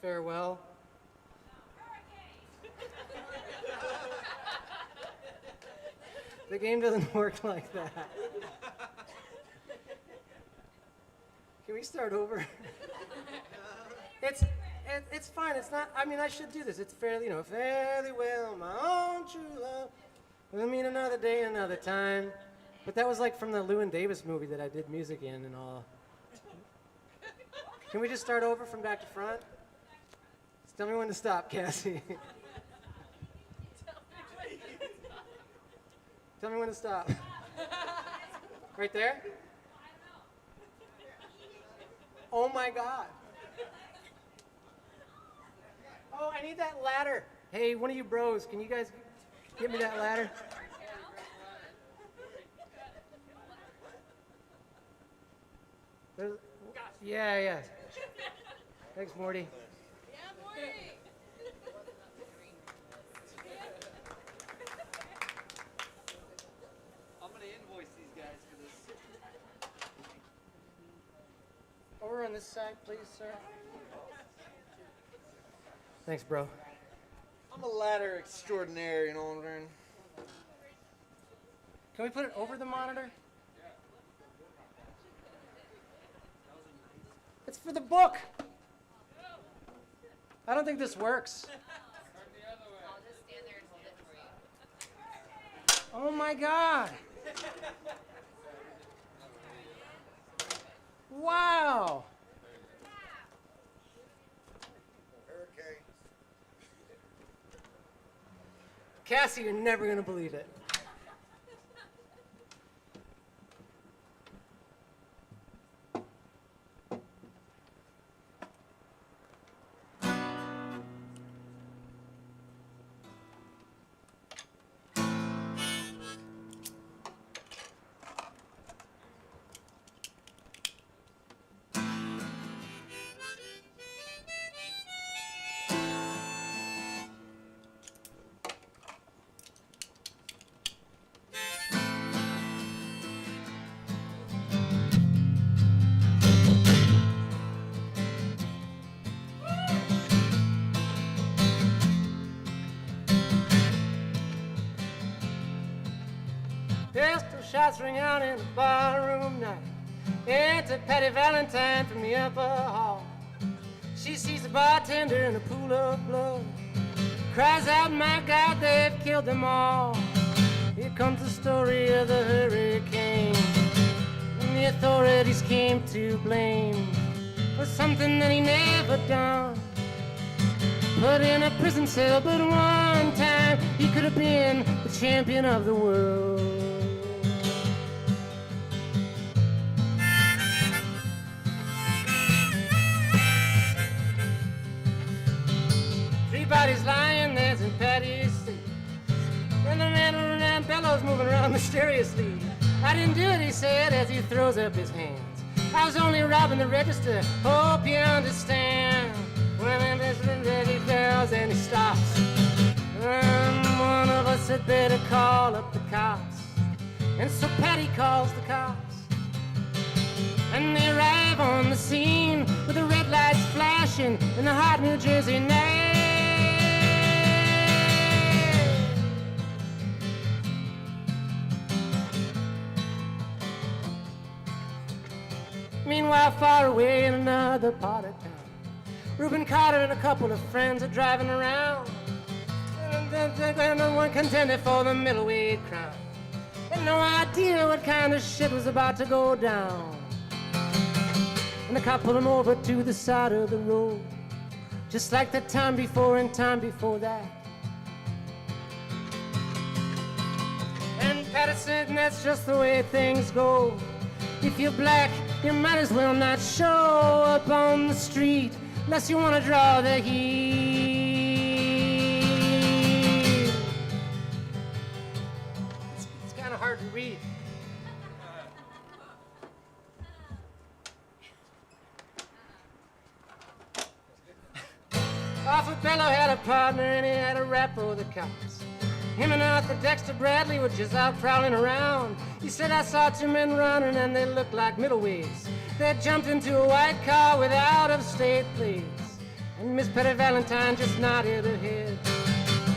Speaker 7: Farewell. The game doesn't work like that. Can we start over? It's fine. It's not. I mean, I should do this. It's fairly, fairly well, my own true love. We'll meet another day, another time. But that was like from the Llewyn Davis movie that I did music in and all. Can we just start over from back to front? Just tell me when to stop, Cassie. Tell me when to stop. Right there? Oh my God. Oh, I need that ladder. Hey, one of you bros, can you guys give me that ladder? Yeah. Thanks, Morty.
Speaker 2: Yeah, Morty.
Speaker 4: I'm gonna invoice these guys for this.
Speaker 7: Over on this side, please, sir. Thanks, bro.
Speaker 4: I'm a ladder extraordinaire, you know what I'm saying?
Speaker 7: Can we put it over the monitor? It's for the book. I don't think this works. Oh my God. Wow. Cassie, you're never going to believe it. Pistol shots ring out in the barroom night. It's a Patty Valentine from the upper hall. She sees the bartender in a pool of blood. Cries out, my God, they've killed them all. Here comes the story of the hurricane. And the authorities came to blame for something that he never done. Put in a prison cell, but one time he could have been the champion of the world. Three bodies lying there in Patty's sleep. And the man around bellows moving around mysteriously. I didn't do it, he said, as he throws up his hands. I was only robbing the register, hope you understand. When he fails and he stops, and one of us had better call up the cops. And so Patty calls the cops, and they arrive on the scene with the red lights flashing in the hot New Jersey night. Meanwhile, far away in another part of town, Reuben Carter and a couple of friends are driving around. And one contender for the middleweight crown. Had no idea what kind of shit was about to go down. And the cop pulled him over to the side of the road, just like the time before and time before that. And Patterson, that's just the way things go. If you're black, you might as well not show up on the street unless you want to draw the heat. It's kind of hard to read. Arthur Bellow had a partner and he had a rap for the cops. Him and Arthur Dexter Bradley were just out prowling around. He said, I saw two men running and they looked like middleweights. They jumped into a white car with out-of-state plates. And Miss Petty Valentine just nodded her head.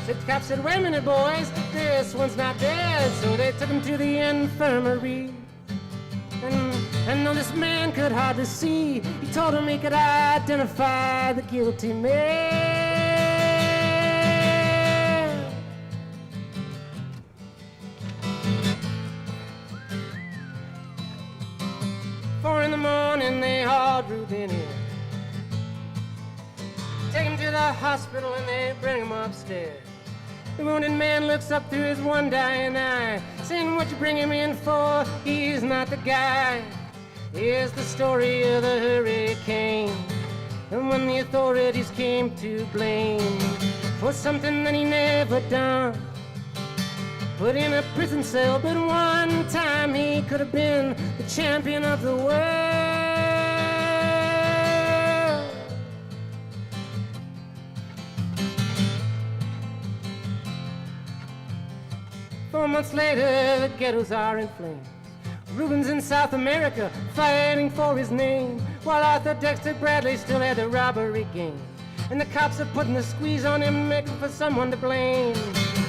Speaker 7: The cop said, wait a minute, boys, this one's not dead. So they took him to the infirmary. And though this man could hardly see, he told him he could identify the guilty man. 4 in the morning, they hauled Reuben in. Take him to the hospital and they bring him upstairs. The wounded man looks up through his one dying eye, saying, what you bring him in for? He's not the guy. Here's the story of the hurricane. And when the authorities came to blame for something that he never done, put in a prison cell, but one time he could have been the champion of the world. 4 months later, the ghettos are in flames. Reuben's in South America, fighting for his name, while Arthur Dexter Bradley still had the robbery game. And the cops are putting the squeeze on him, making for someone to blame.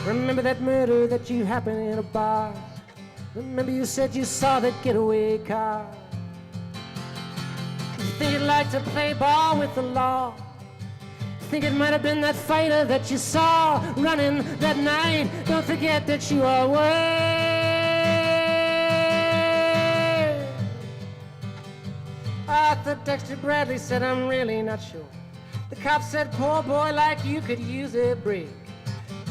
Speaker 7: Remember that murder that you happened in a bar? Remember you said you saw that getaway car? You think you'd like to play ball with the law? Think it might have been that fighter that you saw running that night? Don't forget that you are worth. Arthur Dexter Bradley said, I'm really not sure. The cop said, poor boy like you could use a break.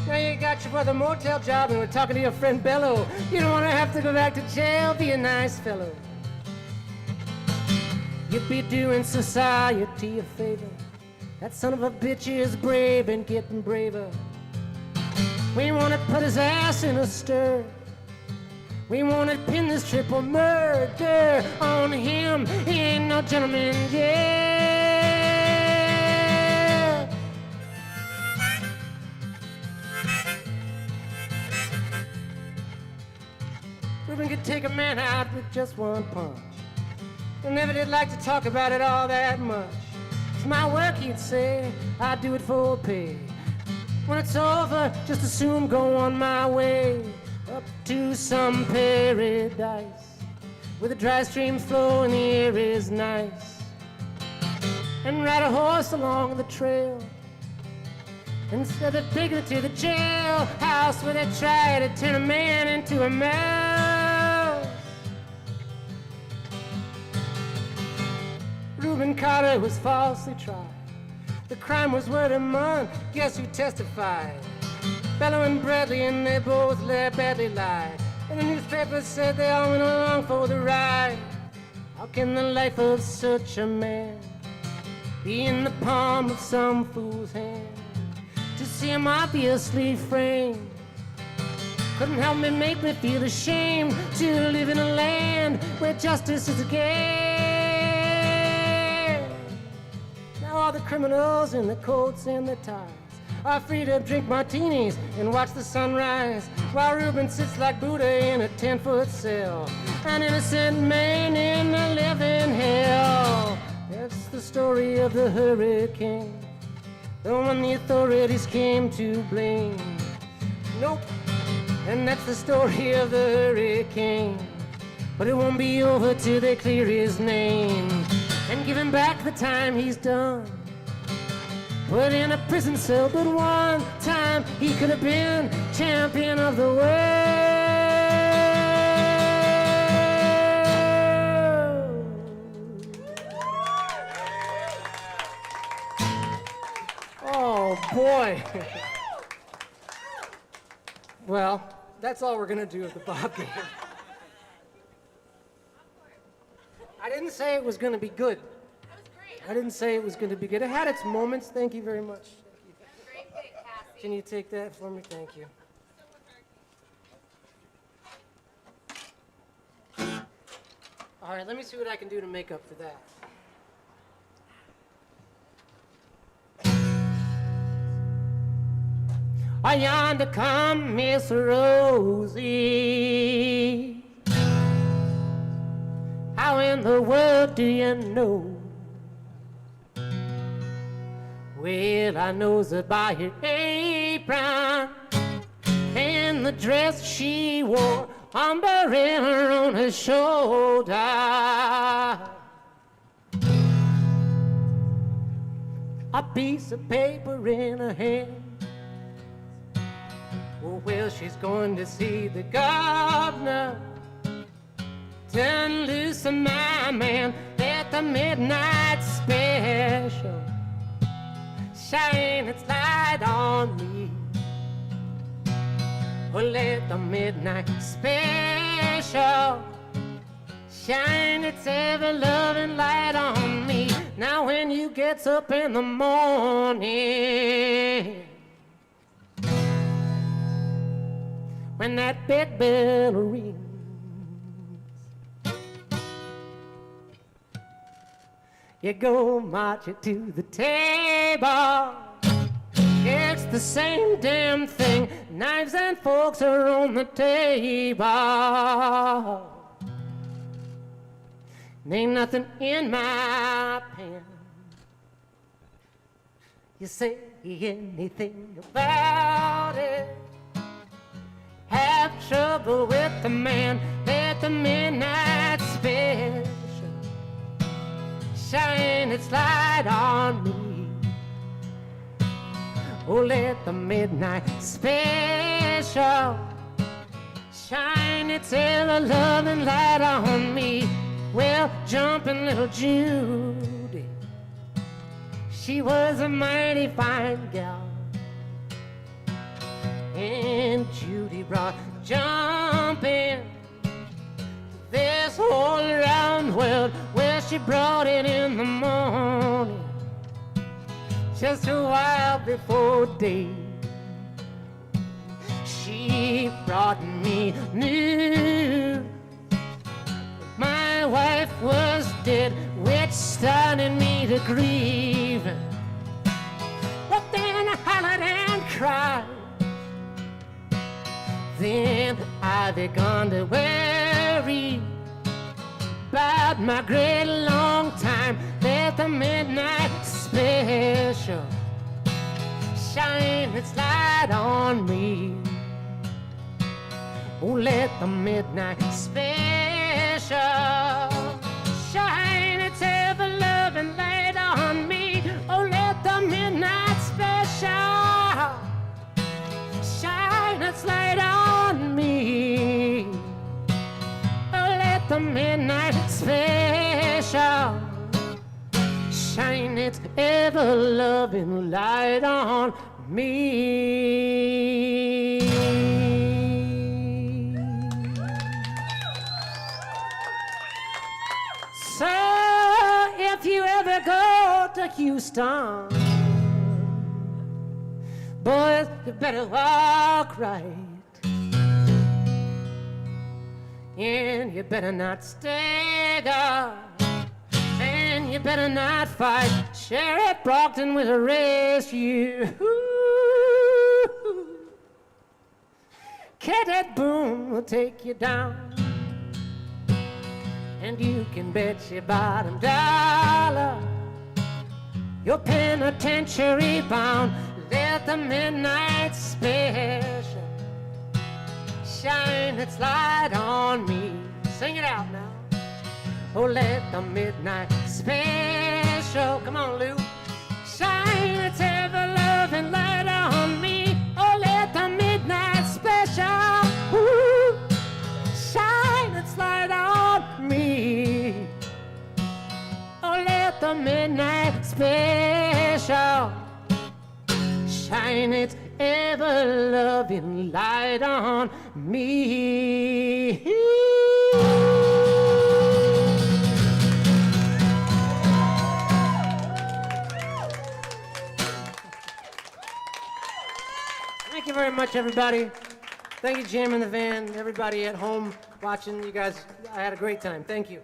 Speaker 7: Now you got your brother motel job and we're talking to your friend Bello. You don't want to have to go back to jail, be a nice fellow. You'd be doing society a favor. That son of a bitch is brave and getting braver. We want to put his ass in a stir. We want to pin this triple murder on him. He ain't no gentleman, yeah. Reuben could take a man out with just one punch. I never did like to talk about it all that much. It's my work, he'd say, I do it for pay. When it's over, just assume go on my way up to some paradise where the dry streams flow and the air is nice, and ride a horse along the trail instead of taking it to the jailhouse where they try to turn a man into a mouse. Reuben Carter was falsely tried. The crime was murder, man. Guess who testified? Bellow and Bradley, and they both badly lied. And the newspapers said they all went along for the ride. How can the life of such a man be in the palm of some fool's hand? To see him obviously framed couldn't help me, make me feel ashamed to live in a land where justice is a game. Now all the criminals in the coats and the ties are free to drink martinis and watch the sunrise, while Reuben sits like Buddha in a 10-foot cell, an innocent man in a living hell. That's the story of the hurricane, the one the authorities came to blame. Nope, and that's the story of the hurricane, but it won't be over till they clear his name and give him back the time he's done. Put in a prison cell, but one time he could have been champion of the world. Oh boy. Well, That's all we're gonna do with the Bob game. I didn't say it was gonna be good. I didn't say it was gonna be good. It had its moments. Thank you very much.
Speaker 1: Great pick, Cassie.
Speaker 7: Can you take that for me? Thank you. All right, let me see what I can do to make up for that. Yonder come Miss Rosie. How in the world do you know? Well, I knows her by her apron and the dress she wore, umbrella on her shoulder. A piece of paper in her hand. Oh, well, she's going to see the governor. Turn loose of my man at the midnight special. Shine its light on me. Oh, let the midnight special shine its ever-loving light on me. Now when you gets up in the morning, when that big bell rings, you go marching to the table. It's the same damn thing. Knives and forks are on the table. Ain't nothing in my pen. You say anything about it. Have trouble with the man at the midnight special. Shine its light on me. Oh, let the midnight special shine its ever-loving light on me. Well, jumping little Judy, she was a mighty fine gal. And Judy brought jumping this whole round world. Well, she brought it in the morning, just a while before day. She brought me news. My wife was dead, which started me to grieve. But then I hollered and cried. Then I begun to worry about my great long time at the midnight special. Shine its light on me. Oh, let the midnight special shine its ever-loving light on me. Oh, let the midnight special shine its light on me. Oh, let the midnight special shine its ever-loving light on me. So, if you ever go to Houston, boys, you better walk right. And you better not stagger. And you better not fight. Sheriff Brockton will arrest you. Cadet Boone will take you down. And you can bet your bottom dollar you're penitentiary bound. Let the midnight special shine its light on me. Sing it out now. Oh, let the midnight special, come on, Lou, shine its ever-loving light on me. Oh, let the midnight special, ooh, shine its light on me. Oh, let the midnight special shine its ever-loving light on me. Thank you very much, everybody. Thank you, Jam in the Van, everybody at home watching. You guys, I had a great time. Thank you.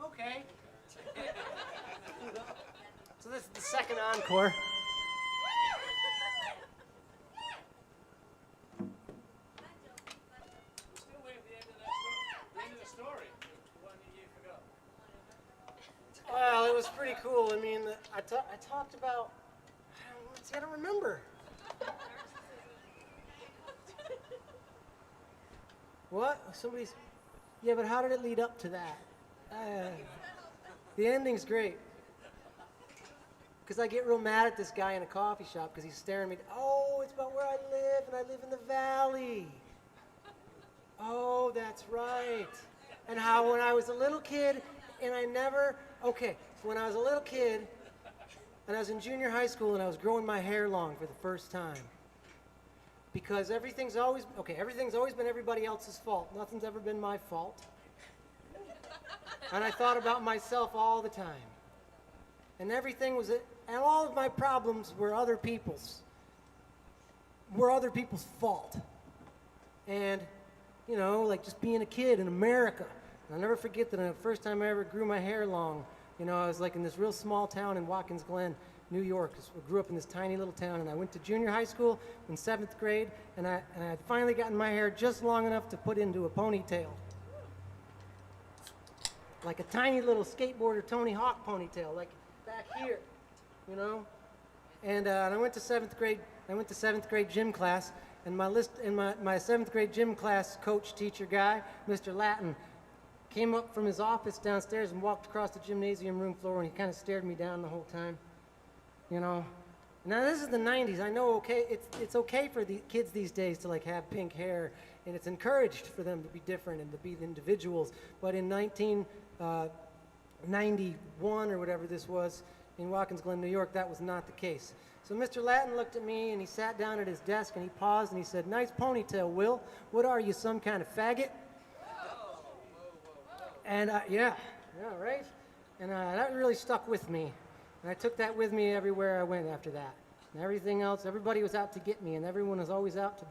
Speaker 7: Okay. So this is the second encore. Well, it was pretty cool. I mean, I talked about, I don't remember. What? Somebody's, yeah, but how did it lead up to that? The ending's great. Because I get real mad at this guy in a coffee shop because he's staring at me. Oh, it's about where I live, and I live in the valley. Oh, that's right. And how when I was a little kid, and I never, okay, so when I was a little kid, and I was in junior high school, and I was growing my hair long for the first time. Because everything's always been everybody else's fault. Nothing's ever been my fault. And I thought about myself all the time. And and all of my problems were other people's fault. And, you know, like just being a kid in America. And I'll never forget that the first time I ever grew my hair long, you know, I was like in this real small town in Watkins Glen, New York. I grew up in this tiny little town, and I went to junior high school in 7th grade, and I had finally gotten my hair just long enough to put into a ponytail. Like a tiny little skateboarder Tony Hawk ponytail, like back here, you know? And I went to 7th grade. I went to 7th grade gym class, and my 7th grade gym class coach, teacher guy, Mr. Latin, came up from his office downstairs and walked across the gymnasium room floor, and he kind of stared me down the whole time, you know? Now this is the 90s. I know it's okay for the kids these days to like have pink hair, and it's encouraged for them to be different and to be individuals. But in 1991 or whatever this was, in Watkins Glen, New York, that was not the case. So Mr. Latin looked at me, and he sat down at his desk, and he paused, and he said, "Nice ponytail, Will. What are you, some kind of faggot?" And yeah, right? And that really stuck with me. And I took that with me everywhere I went after that. And everything else, everybody was out to get me, and everyone was always out to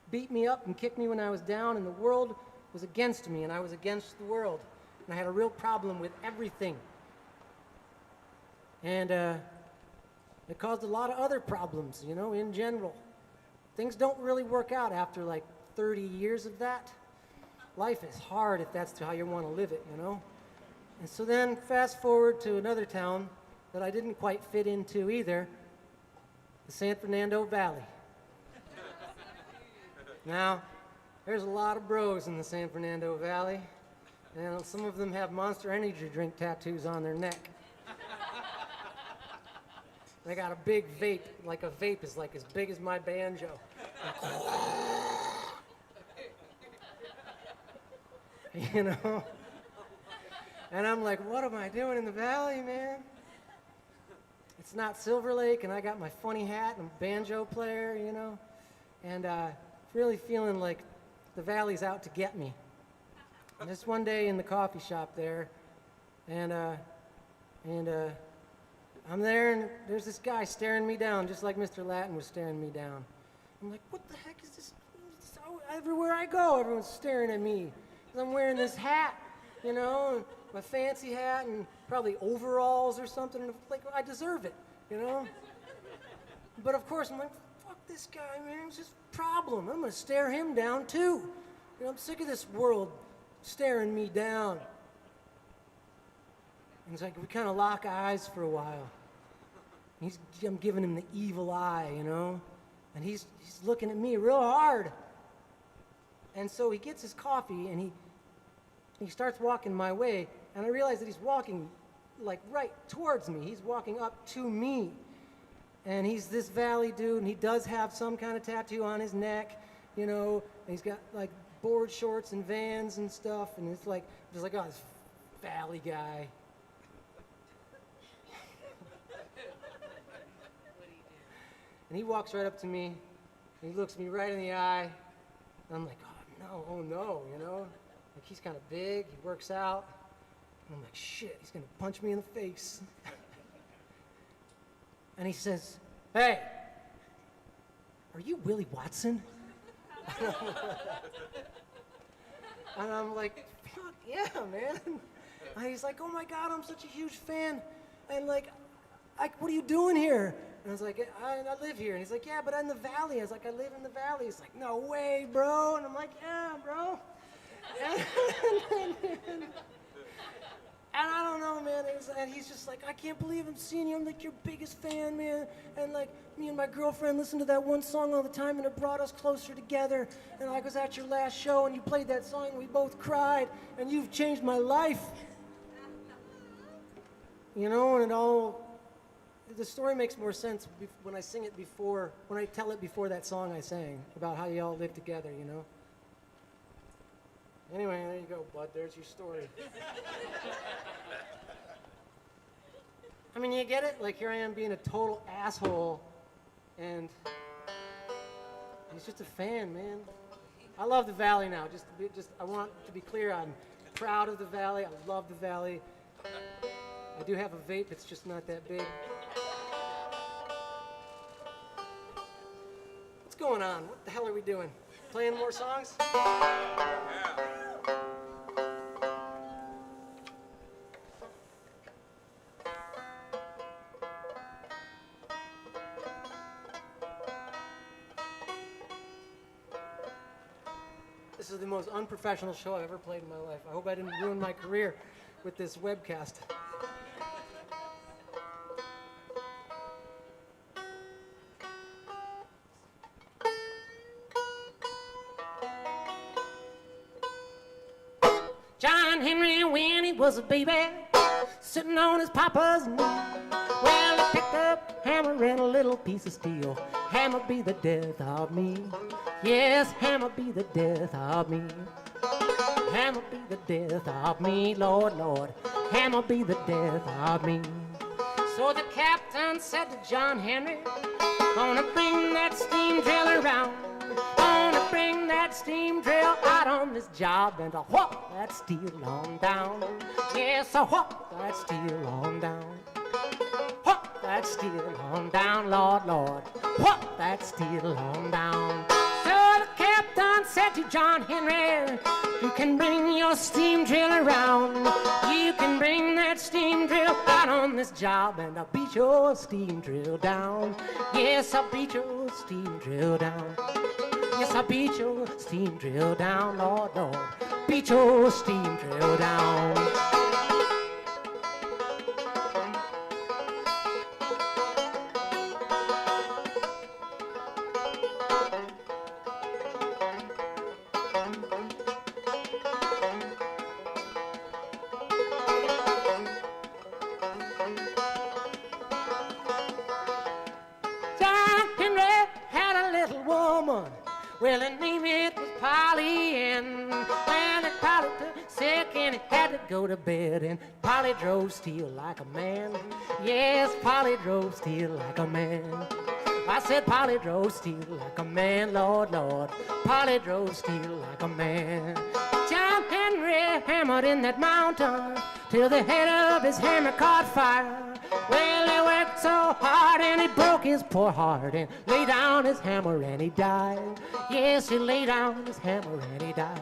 Speaker 7: beat me up and kick me when I was down, and the world was against me, and I was against the world. And I had a real problem with everything. And it caused a lot of other problems, you know, in general. Things don't really work out after like 30 years of that. Life is hard if that's how you want to live it, you know. And so then fast forward to another town that I didn't quite fit into either, the San Fernando Valley. Now, there's a lot of bros in the San Fernando Valley, and some of them have Monster Energy drink tattoos on their neck. They got a big vape, like a vape is like as big as my banjo. You know? And I'm like, what am I doing in the valley, man? It's not Silver Lake, and I got my funny hat, and I'm a banjo player, you know? And really feeling like the valley's out to get me. And just one day in the coffee shop there, and I'm there, and there's this guy staring me down, just like Mr. Latin was staring me down. I'm like, what the heck is this? Everywhere I go, everyone's staring at me. I'm wearing this hat, you know, my fancy hat, and probably overalls or something. And like, I deserve it, you know? But of course, I'm like, fuck this guy, man. It's just a problem. I'm going to stare him down, too. You know, I'm sick of this world staring me down. And it's like we kind of lock eyes for a while. I'm giving him the evil eye, you know? and he's looking at me real hard. And so he gets his coffee, and he starts walking my way, and I realize that he's walking like right towards me. He's walking up to me. And he's this valley dude, and he does have some kind of tattoo on his neck, you know, and he's got like board shorts and Vans and stuff, and it's like, just like, oh, this valley guy. And he walks right up to me, and he looks me right in the eye, and I'm like, oh no, you know? Like, he's kind of big, he works out, and I'm like, shit, he's gonna punch me in the face. And he says, hey, are you Willie Watson? And I'm like, fuck yeah, man. And he's like, oh my God, I'm such a huge fan. And like, what are you doing here? And I was like, I live here. And he's like, yeah, but in the valley. I was like, I live in the valley. He's like, no way, bro. And I'm like, yeah, bro. And I don't know, man, and he's just like, I can't believe I'm seeing you. I'm like your biggest fan, man. And like, me and my girlfriend listened to that one song all the time, and it brought us closer together. And I was at your last show, and you played that song, and we both cried, and you've changed my life. You know, and the story makes more sense when I sing it before, when I tell it before that song I sang, about how you all live together, you know? Anyway, there you go, bud. There's your story. I mean, you get it? Like, here I am being a total asshole, and he's just a fan, man. I love the Valley now. I want to be clear, I'm proud of the Valley. I love the Valley. I do have a vape. It's just not that big. What's going on? What the hell are we doing? Playing more songs? This is the most unprofessional show I've ever played in my life. I hope I didn't ruin my career with this webcast. John Henry, when he was a baby, sitting on his papa's knee, well, he picked up a hammer and a little piece of steel. Hammer be the death of me. Yes, hammer be the death of me. Hammer be the death of me, Lord, Lord. Hammer be the death of me. So the captain said to John Henry, gonna bring that steam drill around. Gonna bring that steam drill out on this job and I'll whop that steel on down. Yes, I'll whop that steel on down. Whop that steel on down, Lord, Lord. Whop that steel on down. So the captain said to John Henry, you can bring your steam drill around. You can bring that steam drill out on this job and I'll beat your steam drill down. Yes, I'll beat your steam drill down. Yes, I'll beat your steam drill down, Lord, Lord. Beat your steam drill down. John Henry had a little woman. Well, her name it was Polly, and when it Polly took sick and it had to go to bed, and Polly drove steel like a man. Yes, Polly drove steel like a man. I said Polly drove steel like a man, Lord, Lord. Polly drove steel like a man. John Henry hammered in that mountain till the head of his hammer caught fire. Well, he worked so hard and he broke his poor heart and lay down his hammer and he died. Yes, he lay down his hammer and he died.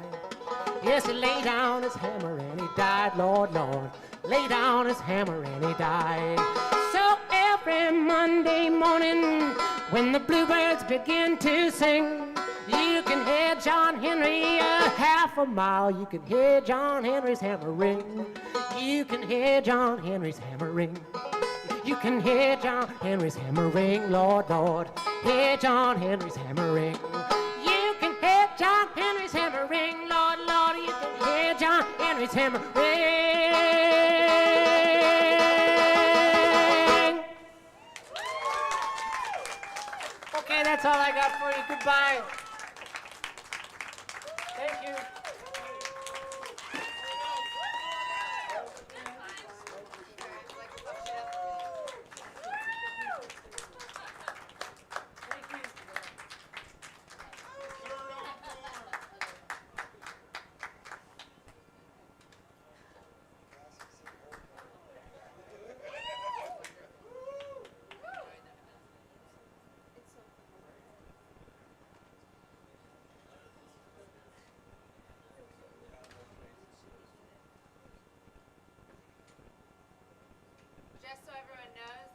Speaker 7: Yes, he lay down his hammer and he died, Lord, Lord. Lay down his hammer and he died. So every Monday morning when the bluebirds begin to sing, you can hear John Henry a half a mile. You can hear John Henry's hammer ring. You can hear John Henry's hammer ring. You can hear John Henry's hammering, Lord, Lord. Hear John Henry's hammering. You can hear John Henry's hammering, Lord, Lord. You can hear John Henry's hammering. Okay, that's all I got for you. Goodbye. Thank you.